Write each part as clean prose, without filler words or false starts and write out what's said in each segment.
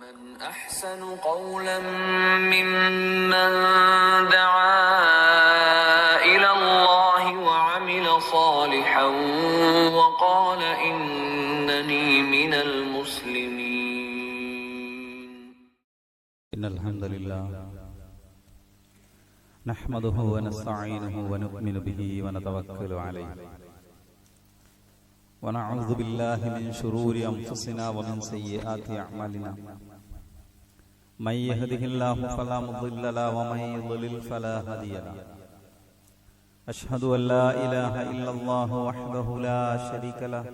ومن أحسن قولا ممن دعا إلى الله وعمل صالحا وقال إنني من المسلمين. إن الحمد لله نحمده ونستعينه ونؤمن به ونتوكل عليه ونعوذ بالله من شرور أنفسنا ومن سيئات أعمالنا من يهده الله فلا مضل له ومن يضلل فلا هادي له أشهد أن لا إله إلا الله وحده لا شريك له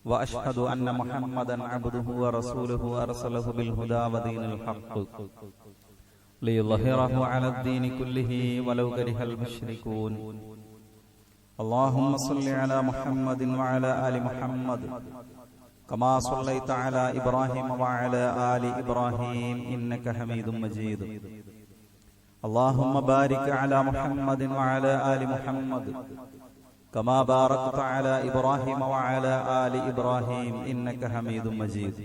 وأشهد أن محمدا عبده ورسوله أرسله بالهدى ودين الحق ليظهره على الدين كله ولو كره المشركون. اللهم صل على محمد وعلى آل محمد كما صليت على إبراهيم وعلى آل إبراهيم إنك حميد مجيد. اللهم بارك على محمد وعلى آل محمد كما باركت على إبراهيم وعلى آل إبراهيم إنك حميد مجيد.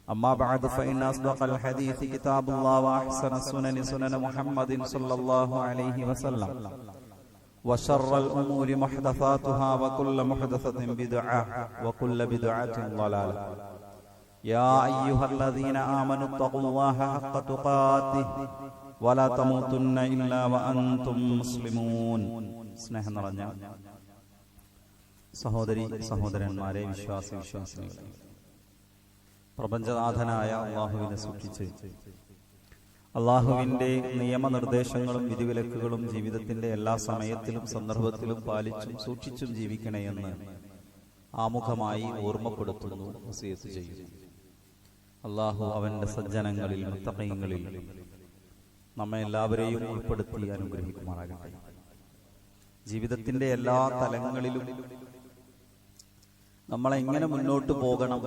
أما بعد فإن أصدق الحديث كتاب الله وأحسن السنن سنن محمد صلى الله عليه وسلم وشر الأمور محدثاتها وكل محدثة بدعة وكل بدعة ضلالة. يا أيها الذين آمنوا اتقوا الله حق تقاته ولا تموتن إلا وأنتم مسلمون. സ്നേഹം നിറഞ്ഞ സഹോദരി സഹോദരന്മാരെ, വിശ്വാസിനികളെ, പ്രപഞ്ചനാഥനായ അള്ളാഹുവിനെ സൂക്ഷിച്ച് അള്ളാഹുവിന്റെ നിയമനിർദ്ദേശങ്ങളും വിധിവിലക്കുകളും ജീവിതത്തിന്റെ എല്ലാ സമയത്തിലും സന്ദർഭത്തിലും പാലിച്ചും സൂക്ഷിച്ചും ജീവിക്കണമെന്ന് ആമുഖമായി ഓർമ്മപ്പെടുത്തുന്നു, വസിയത്ത് ചെയ്യുന്നു. അള്ളാഹു അവന്റെ സജ്ജനങ്ങളിൽ മുത്തഖീങ്ങളിൽ നമ്മെ എല്ലാവരെയും ഉൾപ്പെടുത്തി അനുഗ്രഹിക്കുമാറാകട്ടെ. ജീവിതത്തിന്റെ എല്ലാ തലങ്ങളിലും നമ്മളെങ്ങനെ മുന്നോട്ട് പോകണം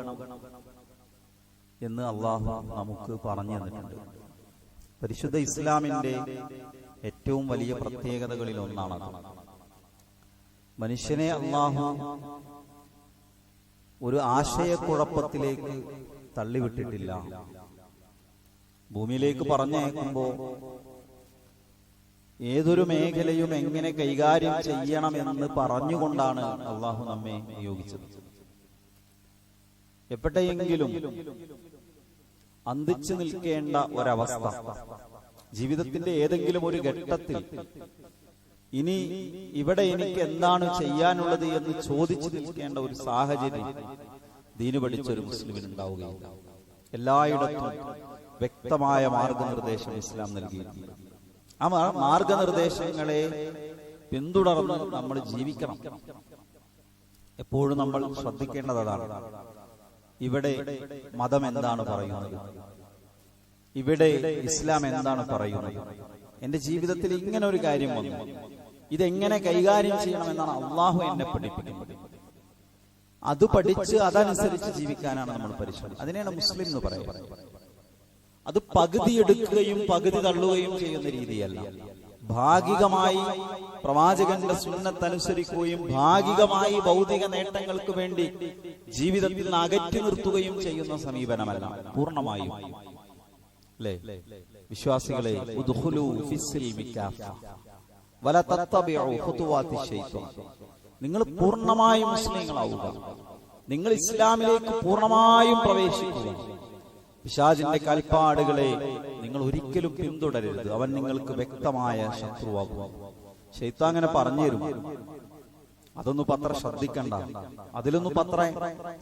എന്ന് അള്ളാഹു നമുക്ക് പറഞ്ഞു തന്നിട്ടുണ്ട്. പരിശുദ്ധ ഇസ്ലാമിന്റെ ഏറ്റവും വലിയ പ്രത്യേകതകളിൽ ഒന്നാണത്. മനുഷ്യനെ അള്ളാഹു ഒരു ആശയക്കുഴപ്പത്തിലേക്ക് തള്ളിവിട്ടിട്ടില്ല. ഭൂമിയിലേക്ക് പറഞ്ഞയക്കുമ്പോ ഏതൊരു മേഖലയും എങ്ങനെ കൈകാര്യം ചെയ്യണമെന്ന് പറഞ്ഞുകൊണ്ടാണ് അള്ളാഹു നമ്മെ നിയോഗിച്ചത്. എപ്പോഴെങ്കിലും അന്തിച്ചു നിൽക്കേണ്ട ഒരവസ്ഥ, ജീവിതത്തിന്റെ ഏതെങ്കിലും ഒരു ഘട്ടത്തിൽ ഇനി ഇവിടെ എനിക്ക് എന്താണ് ചെയ്യാനുള്ളത് എന്ന് ചോദിച്ചു നിൽക്കേണ്ട ഒരു സാഹചര്യം ദീന് പഠിച്ചൊരു മുസ്ലിമിന് ഉണ്ടാവുകയില്ല. എല്ലായിടത്തും വ്യക്തമായ മാർഗനിർദ്ദേശം ഇസ്ലാം നൽകിയിട്ടുണ്ട്. ആ മാർഗനിർദ്ദേശങ്ങളെ പിന്തുടർന്ന് നമ്മൾ ജീവിക്കണം. എപ്പോഴും നമ്മൾ ശ്രദ്ധിക്കേണ്ടത് അതാണ്. ഇവിടെ മതം എന്താണ് പറയുന്നത്, ഇവിടെ ഇസ്ലാം എന്താണ് പറയുന്നത്, എന്റെ ജീവിതത്തിൽ ഇങ്ങനെ ഒരു കാര്യം വന്നു, ഇതെങ്ങനെ കൈകാര്യം ചെയ്യണമെന്നാണ് അള്ളാഹു എന്നെ പഠിപ്പിക്കുന്നത്. അത് പഠിച്ച് അതനുസരിച്ച് ജീവിക്കാനാണ് നമ്മൾ പരിശ്രമം. അതിനെയാണ് മുസ്ലിം എന്ന് പറയുന്നത്. അത് പകുതി എടുക്കുകയും പകുതി തള്ളുകയും ചെയ്യുന്ന രീതിയല്ല. ഭാഗികമായി പ്രവാചകന്റെ സുന്നത്തനുസരിക്കുകയും ഭാഗികമായി ഭൗതിക നേട്ടങ്ങൾക്ക് വേണ്ടി ജീവിതത്തിൽ നിന്ന് അകറ്റി നിർത്തുകയും ചെയ്യുന്ന സമീപനമല്ല, പൂർണ്ണമായും. അല്ലേ വിശ്വാസികളെ, ഉദ്ഖുലൂ ഫിസ്സിൽമി കാഫ വല തത്തബിഉ ഖുതുവാതി ശൈത്വാൻ. നിങ്ങൾ പൂർണ്ണമായും മുസ്ലിങ്ങളാവുക, നിങ്ങൾ ഇസ്ലാമിലേക്ക് പൂർണ്ണമായും പ്രവേശിക്കുക. പിശാചിന്റെ കാൽപ്പാടുകളെ നിങ്ങൾ ഒരിക്കലും പിന്തുടരരുത്, അവൻ നിങ്ങൾക്ക് വ്യക്തമായ ശത്രുവാകും. ശൈത്താൻ അങ്ങനെ പറഞ്ഞുതരും. അതൊന്നും പത്ര ശ്രദ്ധിക്കണ്ട, അതിലൊന്നും പത്ര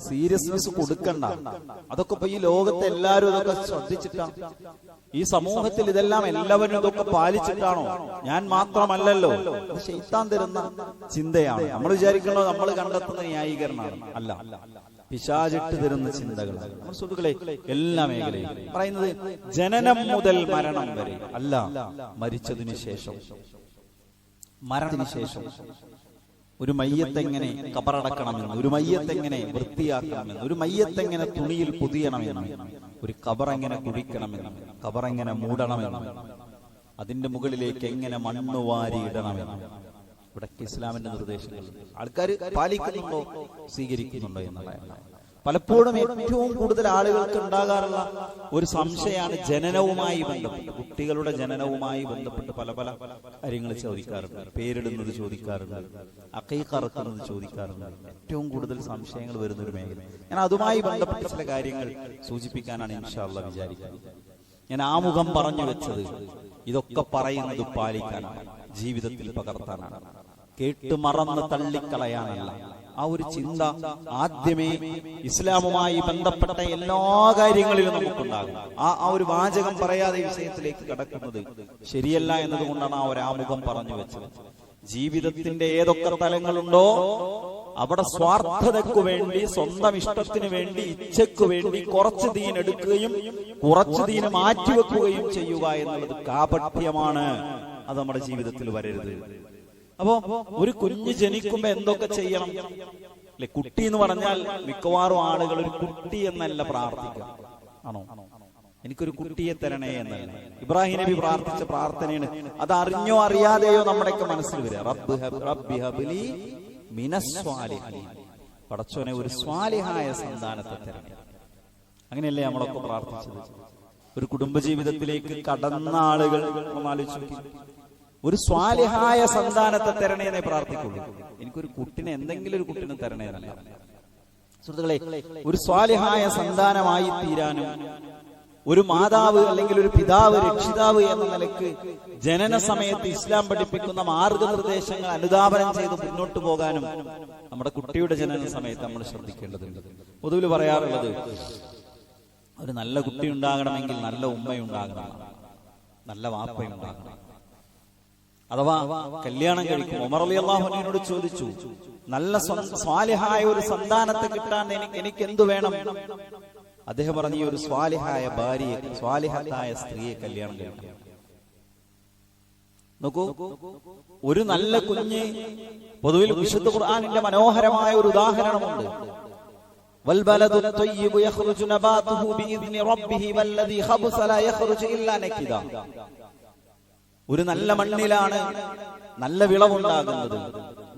സീരിയസ്നെസ് കൊടുക്കണ്ട. അതൊക്കെ ഇപ്പൊ ഈ ലോകത്തെ എല്ലാവരും ഇതൊക്കെ ശ്രദ്ധിച്ചിട്ടാണ്, ഈ സമൂഹത്തിൽ ഇതെല്ലാം എല്ലാവരും ഇതൊക്കെ പാലിച്ചിട്ടാണോ, ഞാൻ മാത്രമല്ലല്ലോ. അത് ശൈത്താൻ തരുന്ന ചിന്തയാണ്. നമ്മൾ വിചാരിക്കണോ നമ്മൾ കണ്ടെത്തുന്ന ന്യായീകരണമാണ്. അല്ല, പിശാചിട്ട് തരുന്ന ചിന്തകൾ. സുഹൃത്തുക്കളെ, എല്ലാ മേഖലയും പറയുന്നത് ജനനം മുതൽ മരണം വരെ അല്ല, മരിച്ചതിന് ശേഷം, മരണത്തിന് ശേഷം ഒരു മയ്യത്തെങ്ങനെ കബറടക്കണമെന്ന്, ഒരു മയ്യത്തെങ്ങനെ വൃത്തിയാക്കണമെന്ന്, ഒരു മയ്യത്തെങ്ങനെ തുണിയിൽ പൊതിയണമെന്ന്, ഒരു കബറെങ്ങനെ കുഴിക്കണമെന്ന്, കബറെങ്ങനെ മൂടണമെന്ന്, അതിന്റെ മുകളിലേക്ക് എങ്ങനെ മണ്ണ് വാരി ഇടണമെന്ന് ഇവിടെ ഇസ്ലാമിന്റെ നിർദ്ദേശങ്ങൾ ആൾക്കാർ പാലിക്കുന്നുണ്ടോ, സ്വീകരിക്കുന്നുണ്ടോ എന്നല്ല. പലപ്പോഴും ഏറ്റവും കൂടുതൽ ആളുകൾക്ക് ഉണ്ടാകാറുള്ള ഒരു സംശയമാണ് ജനനവുമായി ബന്ധപ്പെട്ട്, കുട്ടികളുടെ ജനനവുമായി ബന്ധപ്പെട്ട് പല പല കാര്യങ്ങൾ ചോദിക്കാറുണ്ട്. പേരിടുന്നത് ചോദിക്കാറുണ്ട്, അഖീഖ അറുക്കുന്നത് ചോദിക്കാറുണ്ട്. ഏറ്റവും കൂടുതൽ സംശയങ്ങൾ വരുന്ന ഒരു മേഖല. ഞാൻ അതുമായി ബന്ധപ്പെട്ട് ചില കാര്യങ്ങൾ സൂചിപ്പിക്കാനാണ് ഇൻഷാ അല്ലാഹ് വിചാരിക്കുന്നത്. ഞാൻ ആമുഖം പറഞ്ഞു വെച്ചത് ഇതൊക്കെ പറയുന്നത് പാലിക്കാനാണ്, ജീവിതത്തിൽ പകർത്താനാണ്, കേട്ട് മറന്ന് തള്ളിക്കളയാനല്ല. ആ ഒരു ചിന്ത ആദ്യമേ ഇസ്ലാമുമായി ബന്ധപ്പെട്ട എല്ലാ കാര്യങ്ങളിലും നമുക്കുണ്ടാകും. ആ ഒരു വാചകം പറയാതെ വിഷയത്തിലേക്ക് കടക്കുന്നത് ശരിയല്ല എന്നതുകൊണ്ടാണ് ആ ഒരു ആമുഖം പറഞ്ഞു വെച്ചത്. ജീവിതത്തിന്റെ ഏതൊക്കെ തലങ്ങളുണ്ടോ അവിടെ സ്വാർത്ഥതയ്ക്കു വേണ്ടി, സ്വന്തം ഇഷ്ടത്തിന് വേണ്ടി, ഇച്ഛയ്ക്കു വേണ്ടി കുറച്ച് ദീൻ എടുക്കുകയും കുറച്ച് ദീൻ മാറ്റിവെക്കുകയും ചെയ്യുക എന്നുള്ളത് കാപട്യമാണ്. അത് നമ്മുടെ ജീവിതത്തിൽ വരരുത്. അപ്പോ ഒരു കുഞ്ഞ് ജനിക്കുമ്പോ എന്തൊക്കെ ചെയ്യണം അല്ലെ? കുട്ടി എന്ന് പറഞ്ഞാൽ മിക്കവാറും ആളുകൾ ഒരു കുട്ടി എന്നല്ല പ്രാർത്ഥിക്കുക. ആണോ? എനിക്കൊരു കുട്ടിയെ തരണേ എന്നല്ല. ഇബ്രാഹിം നബി പ്രാർത്ഥിച്ച പ്രാർത്ഥനയാണ്. അത് അറിഞ്ഞോ അറിയാതെയോ നമ്മുടെയൊക്കെ മനസ്സിൽ വരിക. റബ്ബി ഹബ്ലി മിനസ്വാലിഹീൻ, പടച്ചോനെ ഒരു സ്വാലിഹായ സന്താനത്തെ തരണേ. അങ്ങനെയല്ലേ നമ്മളൊക്കെ പ്രാർത്ഥിച്ചത്? ഒരു കുടുംബജീവിതത്തിലേക്ക് കടന്ന ആളുകൾ ആലോചിച്ചു, ഒരു സ്വാലിഹായ സന്താനത്തെ തരണേ എന്നേ പ്രാർത്ഥിക്കുള്ളൂ. എനിക്കൊരു കുട്ടിനെ, എന്തെങ്കിലും ഒരു കുട്ടിനെ തരണേ എന്നല്ല. സുഹൃത്തുക്കളെ, ഒരു സ്വാലിഹായ സന്താനമായി തീരാനും ഒരു മാതാവ് അല്ലെങ്കിൽ ഒരു പിതാവ്, രക്ഷിതാവ് എന്ന നിലയ്ക്ക് ജനന സമയത്ത് ഇസ്ലാം പഠിപ്പിക്കുന്ന മാർഗനിർദ്ദേശങ്ങൾ അനുധാവനം ചെയ്ത് മുന്നോട്ട് പോകാനും നമ്മുടെ കുട്ടിയുടെ ജനന സമയത്ത് നമ്മൾ ശ്രദ്ധിക്കേണ്ടതുണ്ട്. പൊതുവിൽ പറയാറുള്ളത്, ഒരു നല്ല കുട്ടി ഉണ്ടാകണമെങ്കിൽ നല്ല ഉമ്മയുണ്ടാകണം, നല്ല വാപ്പയുണ്ടാകണം. അഥവാ കല്യാണം കഴിക്കും. ഉമർ റളിയല്ലാഹു അൻഹുവിനോട് ചോദിച്ചു, നല്ല സ്വാലിഹായ ഒരു സന്താനത്തെ കിട്ടാൻ എനിക്ക് എന്തു വേണം? അദ്ദേഹം പറഞ്ഞു, ഒരു സ്വാലിഹായ ഭാര്യയെ, സ്വാലിഹത്തായ സ്ത്രീയെ കല്യാണം കഴിക്കണം. നോക്കൂ, ഒരു നല്ല കുഞ്ഞ്, പൊതുവിൽ വിശുദ്ധ ഖുർആനിന്റെ മനോഹരമായ ഒരു ഉദാഹരണമുണ്ട്. വൽബലദു ത്വയ്യിബു യഖ്റുജു നബാതുഹു ബിഇദ്നി റബ്ബിഹി വല്ലദീ ഖബസ ലാ യഖ്റുജു ഇല്ലാ നകിദാ. ഒരു നല്ല മണ്ണിലാണ് നല്ല വിളവുണ്ടാകുന്നത്.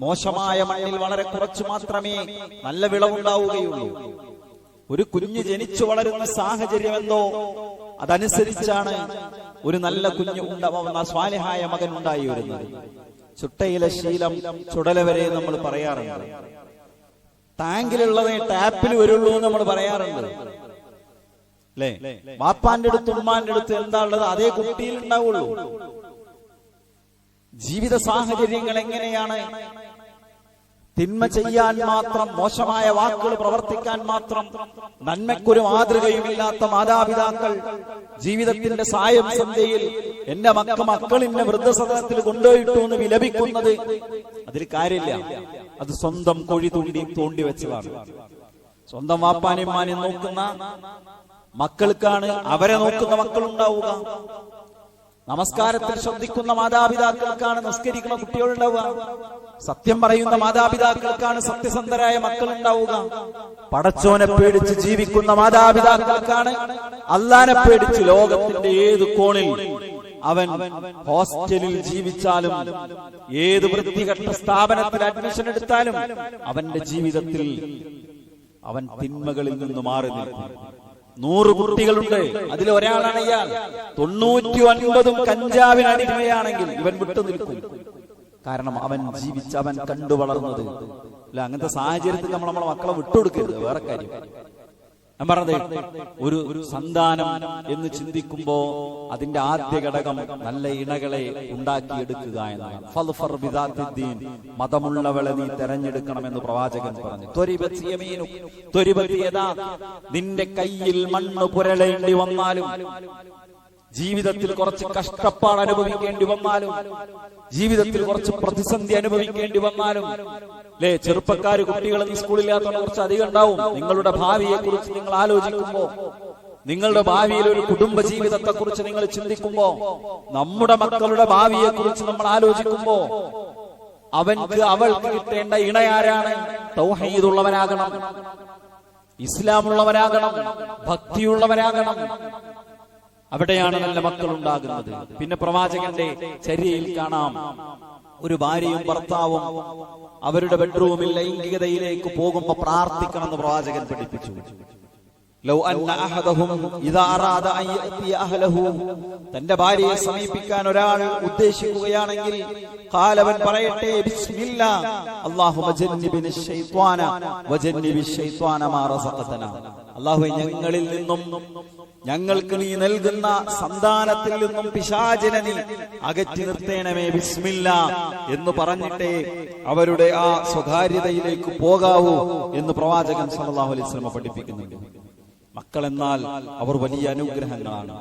മോശമായ മണ്ണിൽ വളരെ കുറച്ച് മാത്രമേ നല്ല വിളവുണ്ടാവുകയുള്ളൂ. ഒരു കുഞ്ഞ് ജനിച്ചു വളരുന്ന സാഹചര്യം എന്തോ അതനുസരിച്ചാണ് ഒരു നല്ല കുഞ്ഞ് ഉണ്ടാവുന്ന സ്വാലിഹായ മകൻ ഉണ്ടായി വരുന്നത്. ചുട്ടയിലെ ശീലം ചുടല വരെ നമ്മൾ പറയാറുണ്ട്. ടാങ്കിലുള്ളതേ ടാപ്പിൽ വരുള്ളൂ എന്ന് നമ്മൾ പറയാറുണ്ട് അല്ലേ? വാപ്പാന്റെ അടുത്ത് ഉമ്മാന്റെ അടുത്ത് എന്താ ഉള്ളത് അതേ കുട്ടിയിൽ ഉണ്ടാവുള്ളൂ. ജീവിത സാഹചര്യങ്ങൾ എങ്ങനെയാണ്? തിന്മ ചെയ്യാൻ മാത്രം, മോശമായ വാക്കുകൾ പ്രവർത്തിക്കാൻ മാത്രം, നന്മയ്ക്കൊരു മാതൃകയുമില്ലാത്ത മാതാപിതാക്കൾ ജീവിതത്തിന്റെ സായം സന്ധ്യയിൽ എന്റെ മക്കളിന്റെ വൃദ്ധസദനത്തിൽ കൊണ്ടുപോയിട്ടു എന്ന് വിലപിക്കുന്നത്, അതിൽ കാര്യമില്ല. അത് സ്വന്തം കുഴി തോണ്ടി വെച്ചതാണ്. സ്വന്തം വാപ്പാനെയും നോക്കുന്ന മക്കൾക്കാണ് അവരെ നോക്കുന്ന മക്കളുണ്ടാവുക. നമസ്കാരത്തിൽ ശ്രദ്ധിക്കുന്ന മാതാപിതാക്കൾക്കാണ് നിസ്കരിക്കുന്ന കുട്ടികളുണ്ടാവുക. സത്യം പറയുന്ന മാതാപിതാക്കൾക്കാണ് സത്യസന്ധരായ മക്കൾ ഉണ്ടാവുക. പടച്ചോനെ പേടിച്ച് ജീവിക്കുന്ന മാതാപിതാക്കൾക്കാണ് അല്ലാഹനെ പേടിച്ച് ലോകത്തിന്റെ ഏത് കോണിൽ അവൻ ഹോസ്റ്റലിൽ ജീവിച്ചാലും ഏത് വൃത്തികെട്ട സ്ഥാപനത്തിൽ അഡ്മിഷൻ എടുത്താലും അവന്റെ ജീവിതത്തിൽ അവൻ തിന്മകളിൽ നിന്ന് മാറി നിൽക്കും. 100 കുട്ടികളുണ്ട്, അതിലൊരാളാണ് ഇയാൾ. 99 കഞ്ചാവിന് അടിമയാണെങ്കിൽ ഇവൻ വിട്ടു നിൽക്കും. കാരണം അവൻ അവൻ കണ്ടു വളർന്നത് അല്ല. അങ്ങനത്തെ സാഹചര്യത്തിൽ നമ്മളെ മക്കളെ വിട്ടുകൊടുക്കരുത്. വേറെ കാര്യം ഞാൻ പറഞ്ഞത്, ഒരു സന്താനം എന്ന് ചിന്തിക്കുമ്പോ അതിന്റെ ആദ്യ ഘടകം നല്ല ഇണകളെ ഉണ്ടാക്കിയെടുക്കുക എന്നതാണ്. മതമുള്ളവളെ നീ തെരഞ്ഞെടുക്കണമെന്ന് പ്രവാചകൻ പറഞ്ഞു. നിന്റെ കയ്യിൽ മണ്ണ് പുരളേണ്ടി വന്നാലും, ജീവിതത്തിൽ കുറച്ച് കഷ്ടപ്പാട് അനുഭവിക്കേണ്ടി വന്നാലും, ജീവിതത്തിൽ കുറച്ച് പ്രതിസന്ധി അനുഭവിക്കേണ്ടി വന്നാലും, അല്ലേ? ചെറുപ്പക്കാര് കുട്ടികളെന്ന് സ്കൂളില്ലാത്തവരെ കുറച്ച് അധികം ഉണ്ടാവും. നിങ്ങളുടെ ഭാവിയെ കുറിച്ച് നിങ്ങൾ ആലോചിക്കുമ്പോ, നിങ്ങളുടെ ഭാവിയിൽ ഒരു കുടുംബ ജീവിതത്തെ കുറിച്ച് നിങ്ങൾ ചിന്തിക്കുമ്പോ, നമ്മുടെ മക്കളുടെ ഭാവിയെ കുറിച്ച് നമ്മൾ ആലോചിക്കുമ്പോ, അവൾക്ക് കിട്ടേണ്ട ഇണയാരാണ്? തൗഹീദുള്ളവരാകണം, ഇസ്ലാമുള്ളവരാകണം, ഭക്തിയുള്ളവരാകണം. അവിടെയാണ് നല്ല മക്കൾ ഉണ്ടാകുന്നത്. പിന്നെ പ്രവാചകന്റെ ചര്യയിൽ കാണാം, ഒരു ഭാര്യയും ഭർത്താവും അവരുടെ ബെഡ്റൂമിൽ ലൈംഗികതയിലേക്ക് പോകുമ്പോ പ്രാർത്ഥിക്കണമെന്ന് പ്രവാചകൻ പഠിപ്പിച്ചു. ലൗ അന്ന അഹദഹും ഇദാ അറാദ അൻ യഅതി അഹ്ലഹു, തന്റെ ഭാര്യയെ സമീപിക്കാൻ ഒരാൾ ഉദ്ദേശിക്കുകയാണെങ്കിൽ ഖാലവൻ പറയട്ടെ ബിസ്മില്ലാ അല്ലാഹുമ്മ ജന്നിബിനി ശൈത്വാന വജന്നിബി ശൈത്വാന മാ റസഖതനാ. അല്ലാഹുവേ, ഞങ്ങളിൽ നിന്നും ഞങ്ങൾക്ക് നീ നൽകുന്ന സന്താനത്തിൽ നിന്നും പിശാചിനെ നീ അകറ്റി നിർത്തേണമേ, ബിസ്മില്ലാ എന്ന് പറഞ്ഞിട്ടേ അവരുടെ ആ സ്വകാര്യതയിലേക്ക് പോകാവൂ എന്ന് പ്രവാചകൻ സല്ലല്ലാഹു അലൈഹി വസല്ലം പഠിപ്പിക്കുന്നുണ്ട്. മക്കൾ എന്നാൽ അവർ വലിയ അനുഗ്രഹങ്ങളാണ്.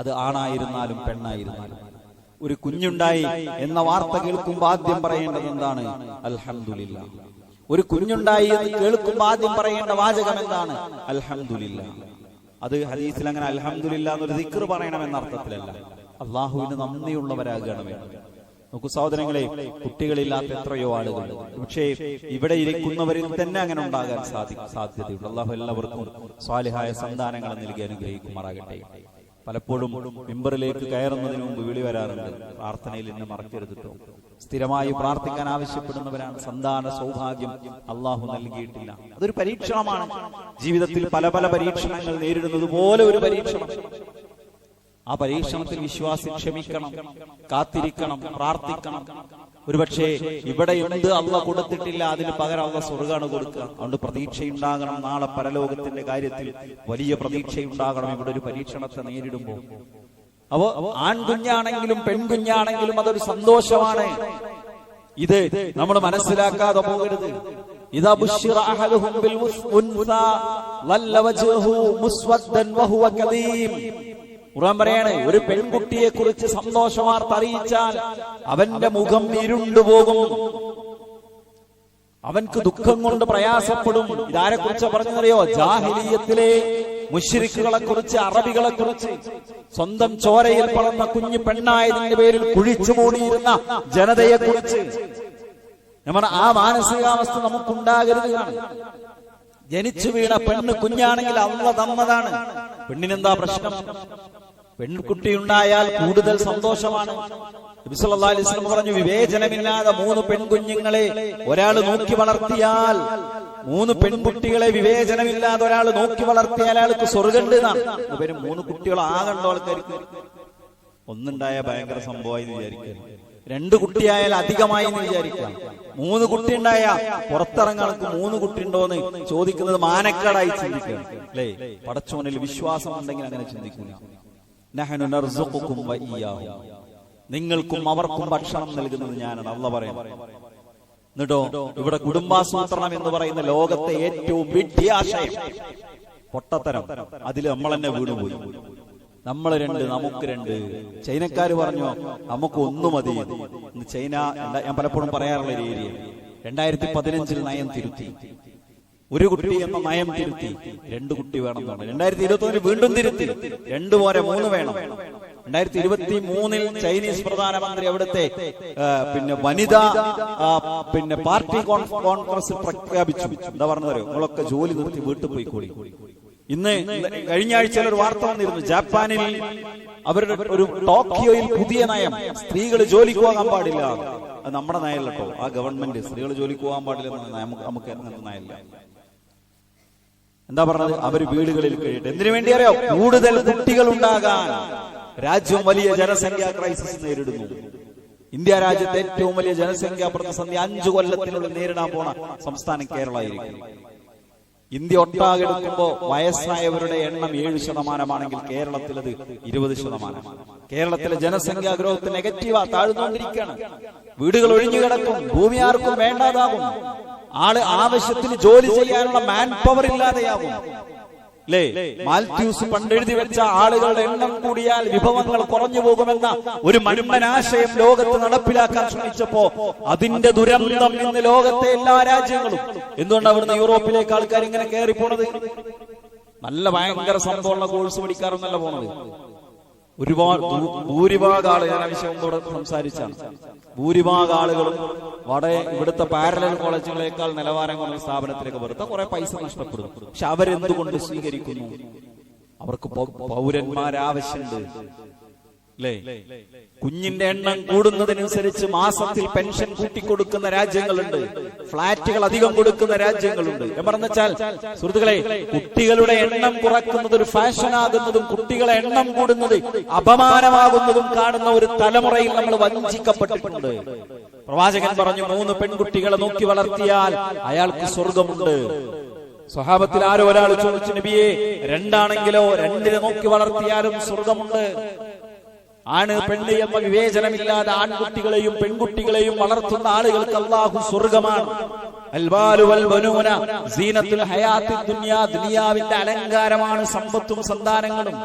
അത് ആണായിരുന്നാലും പെണ്ണായിരുന്നാലും. ഒരു കുഞ്ഞുണ്ടായി എന്ന വാർത്ത കേൾക്കുമ്പോൾ ആദ്യം പറയേണ്ടത് എന്താണ്? അൽഹംദുലില്ലാ. ഒരു കുഞ്ഞുണ്ടായി എന്ന് കേൾക്കുമ്പോൾ ആദ്യം പറയേണ്ട വാചകം എന്താണ്? അൽഹംദുലില്ലാ. അത് ഹദീസിൽ അങ്ങനെ അൽഹംദുലില്ലാ എന്നൊരു ദിക്ർ പറയണമെന്ന അർത്ഥത്തിലല്ല, അള്ളാഹുവിന് നന്ദിയുള്ളവരാകുകയാണ് വേണ്ടത്. നോക്കൂ സഹോദരങ്ങളെ, കുട്ടികളില്ലാത്ത എത്രയോ ആളുകൾ, പക്ഷേ ഇവിടെ ഇരിക്കുന്നവരിൽ തന്നെ അങ്ങനെ ഉണ്ടാകാൻ സാധ്യതയുണ്ട്. അള്ളാഹു എല്ലാവർക്കും സ്വാലിഹായ സന്താനങ്ങളെ നൽകി അനുഗ്രഹിക്കുമാറാകട്ടെ. പലപ്പോഴും മിമ്പറിലേക്ക് കയറുന്നതിന് മുമ്പ് വിളി വരാറുണ്ട്, പ്രാർത്ഥനയിൽ എന്നെ മറക്കരുത് കേട്ടോ. സ്ഥിരമായി പ്രാർത്ഥിക്കാൻ ആവശ്യപ്പെടുന്നവരാണ്. സന്താന സൗഭാഗ്യം അള്ളാഹു നൽകിയിട്ടില്ല. അതൊരു പരീക്ഷണമാണ്. ജീവിതത്തിൽ പല പല പരീക്ഷണങ്ങൾ നേരിടുന്നത് പോലെ ഒരു പരീക്ഷണം. ആ പരീക്ഷണത്തിൽ വിശ്വാസി ക്ഷമിക്കണം, കാത്തിരിക്കണം, പ്രാർത്ഥിക്കണം. ഒരുപക്ഷെ ഇവിടെ എന്ത് അള്ളാഹ് കൊടുത്തിട്ടില്ല, അതിന് പകരം അള്ളാഹ് സ്വർഗ്ഗമാണ് കൊടുക്കുക. അതുകൊണ്ട് പ്രതീക്ഷയുണ്ടാകണം. നാളെ പരലോകത്തിന്റെ കാര്യത്തിൽ വലിയ പ്രതീക്ഷയുണ്ടാകണം ഇവിടെ ഒരു പരീക്ഷണത്തെ നേരിടുമ്പോൾ. അപ്പോ ആൺകുഞ്ഞാണെങ്കിലും പെൺകുഞ്ഞാണെങ്കിലും അതൊരു സന്തോഷമാണ്. ഇത് നമ്മൾ മനസ്സിലാക്കാതെ പോകരുത്. ഇദാ ബുശ്ശിറ അഹദുഹും ബിൽ ഉൻസാ വല്ല വജ്ഹു മുസ്വദ്ദൻ വഹുവ കദീം. ഖുർആൻ പറയാണ്, ഒരു പെൺകുട്ടിയെ കുറിച്ച് സന്തോഷവാർത്ത അറിയിച്ചാൽ അവന്റെ മുഖം ഇരുണ്ടുപോകും, അവൻക്ക് ദുഃഖം കൊണ്ട് പ്രയാസപ്പെടും. ഇതാരെ കുറിച്ച് പറഞ്ഞറിയോ? ജാഹിലിയത്തിലെ മുശ്രിക്കുകളെ കുറിച്ച്, അറബികളെ കുറിച്ച്. സ്വന്തം ചോരയിൽ പറന്ന കുഞ്ഞു പെണ്ണായതിന്റെ പേരിൽ കുഴിച്ചു മൂടിയിരുന്ന ജനതയെ കുറിച്ച്. നമ്മുടെ ആ മാനസികാവസ്ഥ നമുക്കുണ്ടാകരുത്. ജനിച്ചു വീണ പെണ്ണ് കുഞ്ഞാണെങ്കിൽ അള്ളാഹ് തന്നതാണ്. പെണ്ണിനെന്താ പ്രശ്നം? പെൺകുട്ടി ഉണ്ടായാൽ കൂടുതൽ സന്തോഷമാണ്. നബി സല്ലല്ലാഹു അലൈഹി വസല്ലം പറഞ്ഞു, വിവേചനമില്ലാതെ 3 പെൺകുഞ്ഞുങ്ങളെ ഒരാൾ നോക്കി വളർത്തിയാൽ, 3 പെൺകുട്ടികളെ വിവേചനമില്ലാതെ ഒരാൾ നോക്കി വളർത്തിയാൽ അയാൾക്ക് സ്വർഗ്ഗമുണ്ട് എന്നാണ്. ഇവര് 3 കുട്ടികൾ ആകണ്ട ആൾക്കാർക്ക്. ഒന്നുണ്ടായ ഭയങ്കര സംഭവമായി എന്ന് വിചാരിക്കുക, 2 കുട്ടിയായാൽ അധികമായി എന്ന് വിചാരിക്കുക. 3 കുട്ടി ഉണ്ടായ പുറത്തിറങ്ങൾക്ക് 3 കുട്ടി ഉണ്ടോന്ന് ചോദിക്കുന്നത് മാനക്കേടായി ചിന്തിക്കുക. അല്ലേ? പടച്ചോനിൽ വിശ്വാസം ഉണ്ടെങ്കിൽ അങ്ങനെ ചിന്തിക്കുക. നഹ്നു നർസുഖുകും വഇയ്യാഹും, നിങ്ങൾക്കും അവർക്കും ഭക്ഷണം നൽകുന്നത് ഞാനാണ് അല്ലാഹ് പറയുന്നത്. എന്നിട്ടോ ഇവിടെ കുടുംബാസൂത്രണം എന്ന് പറയുന്ന ലോകത്തെ ഏറ്റവും വിഡ്ഢിയാശയം, പൊട്ടത്തരം, അതിൽ നമ്മൾ തന്നെ വീണുപോയി. നമ്മൾ 2, നമുക്ക് 2. ചൈനക്കാര് പറഞ്ഞു നമുക്ക് 1 മതി. ചൈന, ഞാൻ പലപ്പോഴും പറയാറുള്ള ഒരു ഏരിയ, 2015 നയം തിരുത്തി. 1 കുട്ടി എന്ന നയം തിരുത്തി. 2 കുട്ടി വേണം എന്നാണ്. 2021 വീണ്ടും തിരുത്തി. 2 പോരെ 3 വേണം. 2023 ചൈനീസ് പ്രധാനമന്ത്രി അവിടുത്തെ വനിതാ പാർട്ടി കോൺഗ്രസ് പ്രഖ്യാപിച്ചു. എന്താ പറഞ്ഞത്? നിങ്ങളൊക്കെ ജോലി നിർത്തി വീട്ടിൽ പോയി കൂടി. ഇന്ന് കഴിഞ്ഞ ആഴ്ചയിൽ ഒരു വാർത്ത വന്നിരുന്നു, ജപ്പാനിൽ അവരുടെ ഒരു ടോക്കിയോയിൽ പുതിയ നയം, സ്ത്രീകൾ ജോലിക്ക് പോകാൻ പാടില്ല. അത് നമ്മുടെ നയമല്ല കേട്ടോ, ആ ഗവൺമെന്റ് സ്ത്രീകൾ ജോലിക്ക് പോകാൻ പാടില്ല നമുക്ക് നയമില്ല. എന്താ പറഞ്ഞത്? അവര് വീടുകളിൽ കഴിയട്ടെ. എന്തിനു വേണ്ടി അറിയോ? കൂടുതൽ കുട്ടികൾ ഉണ്ടാകാൻ. രാജ്യം വലിയ ജനസംഖ്യാ ക്രൈസിസ് നേരിടുന്നു. ഇന്ത്യ രാജ്യത്തെ ഏറ്റവും വലിയ ജനസംഖ്യാ പ്രതിസന്ധി 5 കൊല്ലത്തിനുള്ളിൽ നേരിടാൻ പോണ സംസ്ഥാനം കേരളമായിരിക്കും. ഇന്ത്യ ഒട്ടാകെ എടുക്കുമ്പോ വയസ്സായവരുടെ എണ്ണം 7% കേരളത്തിൽ അത് 20%. കേരളത്തിലെ ജനസംഖ്യാ ഗ്രോത്ത് നെഗറ്റീവാ, താഴ്ന്നുകൊണ്ടിരിക്കുകയാണ്. വീടുകൾ ഒഴിഞ്ഞു കിടക്കും, ഭൂമി ആർക്കും വേണ്ടാതാകും, ആള് ആവശ്യത്തിന് ജോലി ചെയ്യാനുള്ള മാൻ പവർ ഇല്ലാതെയാകും. അല്ലേ? മാൽത്യൂസ് പണ്ടെഴുതി വെച്ച ആളുകളുടെ എണ്ണം കൂടിയാൽ വിഭവങ്ങൾ കുറഞ്ഞു പോകുമെന്ന ഒരു മന്മനാശയം ലോകത്ത് നടപ്പിലാക്കാൻ ശ്രമിച്ചപ്പോ അതിന്റെ ദുരന്തം ഇന്ന് ലോകത്തെ എല്ലാ രാജ്യങ്ങളും. എന്തുകൊണ്ട് അവിടുന്ന് യൂറോപ്പിലേക്ക് ആൾക്കാർ ഇങ്ങനെ കയറി പോണത്? നല്ല ഭയങ്കര സംഭവമുള്ള കോഴ്സ് പഠിക്കാറൊന്നല്ല പോണത്. ഭൂരിഭാഗം ആളുകൾ, ഞാൻ വിഷയത്തോടെ സംസാരിച്ചാണ്, ഭൂരിഭാഗം ആളുകളും ഇവിടുത്തെ പാരലൽ കോളേജുകളേക്കാൾ നിലവാരം കുറഞ്ഞ സ്ഥാപനത്തിലേക്ക് വെറുതെ കുറെ പൈസ നഷ്ടപ്പെടുന്നു. പക്ഷെ അവരെന്തുകൊണ്ട് സ്വീകരിക്കുന്നു? അവർക്ക് പൗരന്മാരാവശ്യമുണ്ട്. കുഞ്ഞിന്റെ എണ്ണം കൂടുന്നതിനനുസരിച്ച് മാസത്തിൽ പെൻഷൻ കൂട്ടിക്കൊടുക്കുന്ന രാജ്യങ്ങളുണ്ട്, ഫ്ളാറ്റുകൾ അധികം കൊടുക്കുന്ന രാജ്യങ്ങളുണ്ട്. ഞാൻ പറഞ്ഞാൽ സുഹൃത്തുക്കളെ, കുട്ടികളുടെ എണ്ണം കുറക്കുന്നത് ഒരു ഫാഷനാകുന്നതും കുട്ടികളെ എണ്ണം കൂടുന്നത് അപമാനമാകുന്നതും കാണുന്ന ഒരു തലമുറയിൽ നമ്മൾ വഞ്ചിക്കപ്പെട്ടിട്ടുണ്ട്. പ്രവാചകൻ പറഞ്ഞു, 3 പെൺകുട്ടികളെ നോക്കി വളർത്തിയാൽ അയാൾക്ക് സ്വർഗമുണ്ട്. സ്വഹാബത്തിൽ ആരോ ഒരാൾ ചോദിച്ചു, നബിയെ 2 ആണെങ്കിലോ? 2 നോക്കി വളർത്തിയാലും സ്വർഗമുണ്ട്. ആണ് പെണ്ണ് എന്ന വിവേചനമില്ലാതെ ആൺകുട്ടികളെയും പെൺകുട്ടികളെയും വളർത്തുന്ന ആളുകൾക്ക് അല്ലാഹു സ്വർഗമാണ്. അൽവാലു വൽ ബനൂന സീനത്തുൽ ഹയാത്തിദ് ദുനിയാ, ദുനിയാവിന്റെ അലങ്കാരമാണ് സമ്പത്തും സന്താനങ്ങളും.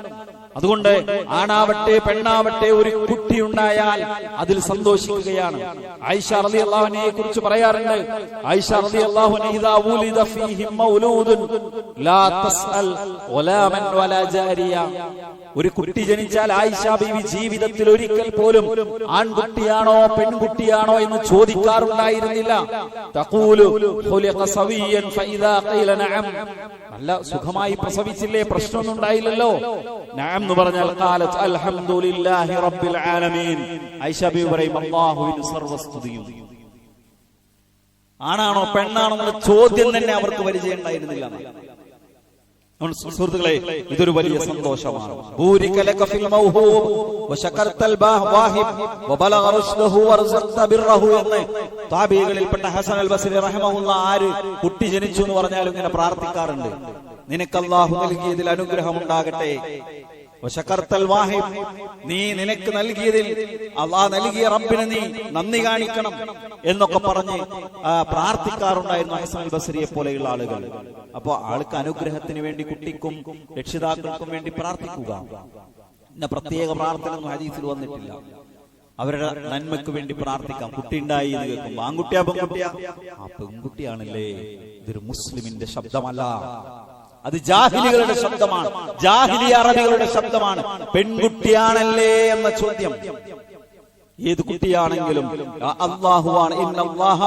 അതുകൊണ്ട് ആണാവട്ടെ പെണ്ണാവട്ടെ ഒരു കുട്ടി ഉണ്ടായാൽ അതിൽ സന്തോഷിക്കുകയാണ്. ആയിഷ റളിയല്ലാഹു അൻഹയെ കുറിച്ച് പറയാറുണ്ട്, ആയിഷ റളിയല്ലാഹു അൻഹ ഇദാ വുലിദ ഫീഹി മൗലൂദുൻ ലാ തസ്അൽ വലാ മൻ വലാ ജാരിയ. ഒരു കുട്ടി ജനിച്ചാൽ ആയിഷ ബീവി ജീവിതത്തിൽ ഒരിക്കൽ പോലും ആൺകുട്ടിയാണോ പെൺകുട്ടിയാണോ എന്ന് ചോദിക്കാറുണ്ടായിരുന്നില്ല. തഖൂലു ഖുലിഖ സവിയ്യൻ ഫഇദാ ഖീല നഅം, നല്ല സുഖമായി പ്രസവിച്ചില്ലേ, പ്രശ്നമൊന്നും ഉണ്ടായില്ലല്ലോ. നഅം എന്ന് പറഞ്ഞാൽ ഖാലത് അൽഹംദുലില്ലാഹി റബ്ബിൽ ആലമീൻ. ആയിഷ ബീവി പറയും, അല്ലാഹുവിന് സർവസ്തുതിയും. ആണാണോ പെണ്ണാണോ എന്ന ചോദ്യം തന്നെ അവർക്ക് പരിചയം ഉണ്ടായിരുന്നില്ല. സുഹൃത്തുക്കളെ, ഇതൊരു വലിയ സന്തോഷമാണ്. താബിഈകളിൽപ്പെട്ട ഹസൻ അൽ ബസ്രി റഹിമഹുല്ലാഹ് ആര് കുട്ടി ജനിച്ചു എന്ന് പറഞ്ഞാലും ഇങ്ങനെ പ്രാർത്ഥിക്കാറുണ്ട്, നിനക്ക് അല്ലാഹു നൽകിയതിൽ അനുഗ്രഹം ഉണ്ടാകട്ടെ. നീ നിനക്ക് നൽകിയതിൽ അല്ലാഹ് നൽകിയ റബ്ബിന് നീ നന്ദി കാണിക്കണം എന്നൊക്കെ പറഞ്ഞ് പ്രാർത്ഥിക്കാറുണ്ടായിരുന്നു ഹസൻ അൽ ബസ്രിയെ പോലെയുള്ള ആളുകൾ. അപ്പോ ആൾക്ക് അനുഗ്രഹത്തിന് വേണ്ടി കുട്ടിക്കും രക്ഷിതാക്കൾക്കും വേണ്ടി പ്രാർത്ഥിക്കുക എന്ന പ്രത്യേക പ്രാർത്ഥന ഒന്നും ഹദീസിൽ വന്നിട്ടില്ല. അവരുടെ നന്മയ്ക്ക് വേണ്ടി പ്രാർത്ഥിക്കാം. കുട്ടി ഉണ്ടായി എന്ന് കേൾക്കും, ആൺകുട്ടിയാ പെൺകുട്ടിയാ? ആ പെൺകുട്ടിയാണല്ലേ, ഇതൊരു മുസ്ലിമിന്റെ ശബ്ദമല്ല, അത് ജാഹിലികളുടെ ശബ്ദമാണ്, ജാഹിലി അറബികളുടെ ശബ്ദമാണ്. പെൺകുട്ടിയാണല്ലേ എന്ന ചോദ്യം ഏത് കുട്ടിയാണെങ്കിലും അല്ലാഹുവാണ്. ഇന്നല്ലാഹ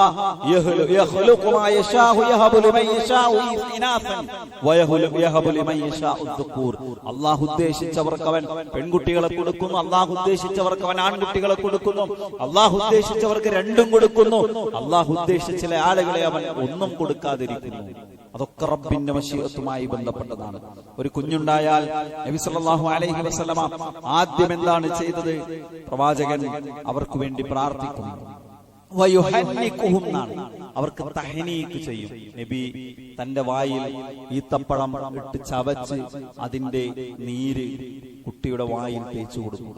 യഖ്ലുഖു മാ യശാഉ യഹബു ലിമൻ യശാഉ ഇനാസൻ വയഹബു ലിമൻ യശാഉ ദുഖൂർ. അല്ലാഹു ഉദ്ദേശിച്ചവർക്ക് അവൻ പെൺകുട്ടികളെ കൊടുക്കുന്നു, അല്ലാഹു ഉദ്ദേശിച്ചവർക്ക് അവൻ ആൺകുട്ടികളെ കൊടുക്കുന്നു, അല്ലാഹു ഉദ്ദേശിച്ചവർക്ക് രണ്ടും കൊടുക്കുന്നു, അല്ലാഹു ഉദ്ദേശിച്ച ചില ആളുകളെ അവൻ ഒന്നും കൊടുക്കാതിരിക്കുന്നു. അതൊക്കെ റബ്ബിന്റെ മശീഅത്തുമായി ബന്ധപ്പെട്ടതാണ്. ഒരു കുഞ്ഞുണ്ടായാൽ നബി സല്ലല്ലാഹു അലൈഹി വസല്ലമ ആദ്യം എന്താണ് ചെയ്തത്? പ്രവാചകൻ അവർക്ക് വേണ്ടി പ്രാർത്ഥിക്കുന്നു. വയുഹന്നികുഹും എന്നാണ്, അവർക്ക് തഹ്നീക്ക് ചെയ്യും. നബി തന്റെ വായിൽ ഈത്തപ്പഴം ഇട്ട് ചവച്ച് അതിന്റെ നീര് കുട്ടിയുടെ വായിൽ തേച്ചു കൊടുക്കും.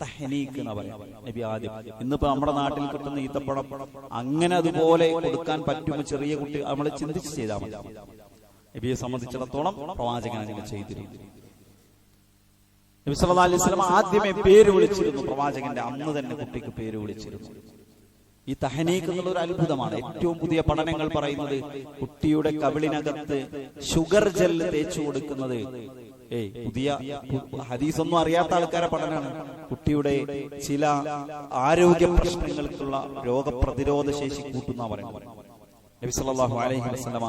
തഹ്നീക്ക് എന്ന് പറയാം നബി ആദ്യം. ഇന്നിപ്പോ നമ്മുടെ നാട്ടിൽ കിട്ടുന്ന ഈത്തപ്പഴം അങ്ങനെ അതുപോലെ കൊടുക്കാൻ പറ്റുമോ? ചെറിയ കുട്ടി നമ്മളെ ചിന്തിച്ച് ചെയ്താൽ മതി. നബിയെ സംബന്ധിച്ചിടത്തോളം പ്രവാചകൻ അങ്ങനെ ചെയ്തിരുന്നു. നബി സല്ലല്ലാഹു അലൈഹി വസല്ലം ആദ്യമേ പേര് വിളിച്ചിരുന്നു. പ്രവാചകന്റെ അന്ന് തന്നെ കുട്ടിക്ക് പേര് വിളിച്ചിരുന്നു. ഈ തഹ്നീക്ക് എന്നുള്ള ഒരു അത്ഭുതമാണ്. ഏറ്റവും പുതിയ പഠനങ്ങൾ പറയുന്നത് കുട്ടിയുടെ കവിളിനകത്ത് ഷുഗർ ജെല്ല് തേച്ചു കൊടുക്കുന്നത്, പുതിയ ഹദീസൊന്നും അറിയാത്ത ആൾക്കാരെ പഠനമാണ്, കുട്ടിയുടെ ചില ആരോഗ്യ പ്രശ്നങ്ങൾക്കുള്ള രോഗപ്രതിരോധ ശേഷി കൂട്ടുന്ന പറയുന്നത്. നബി സല്ലല്ലാഹു അലൈഹി വസല്ലമ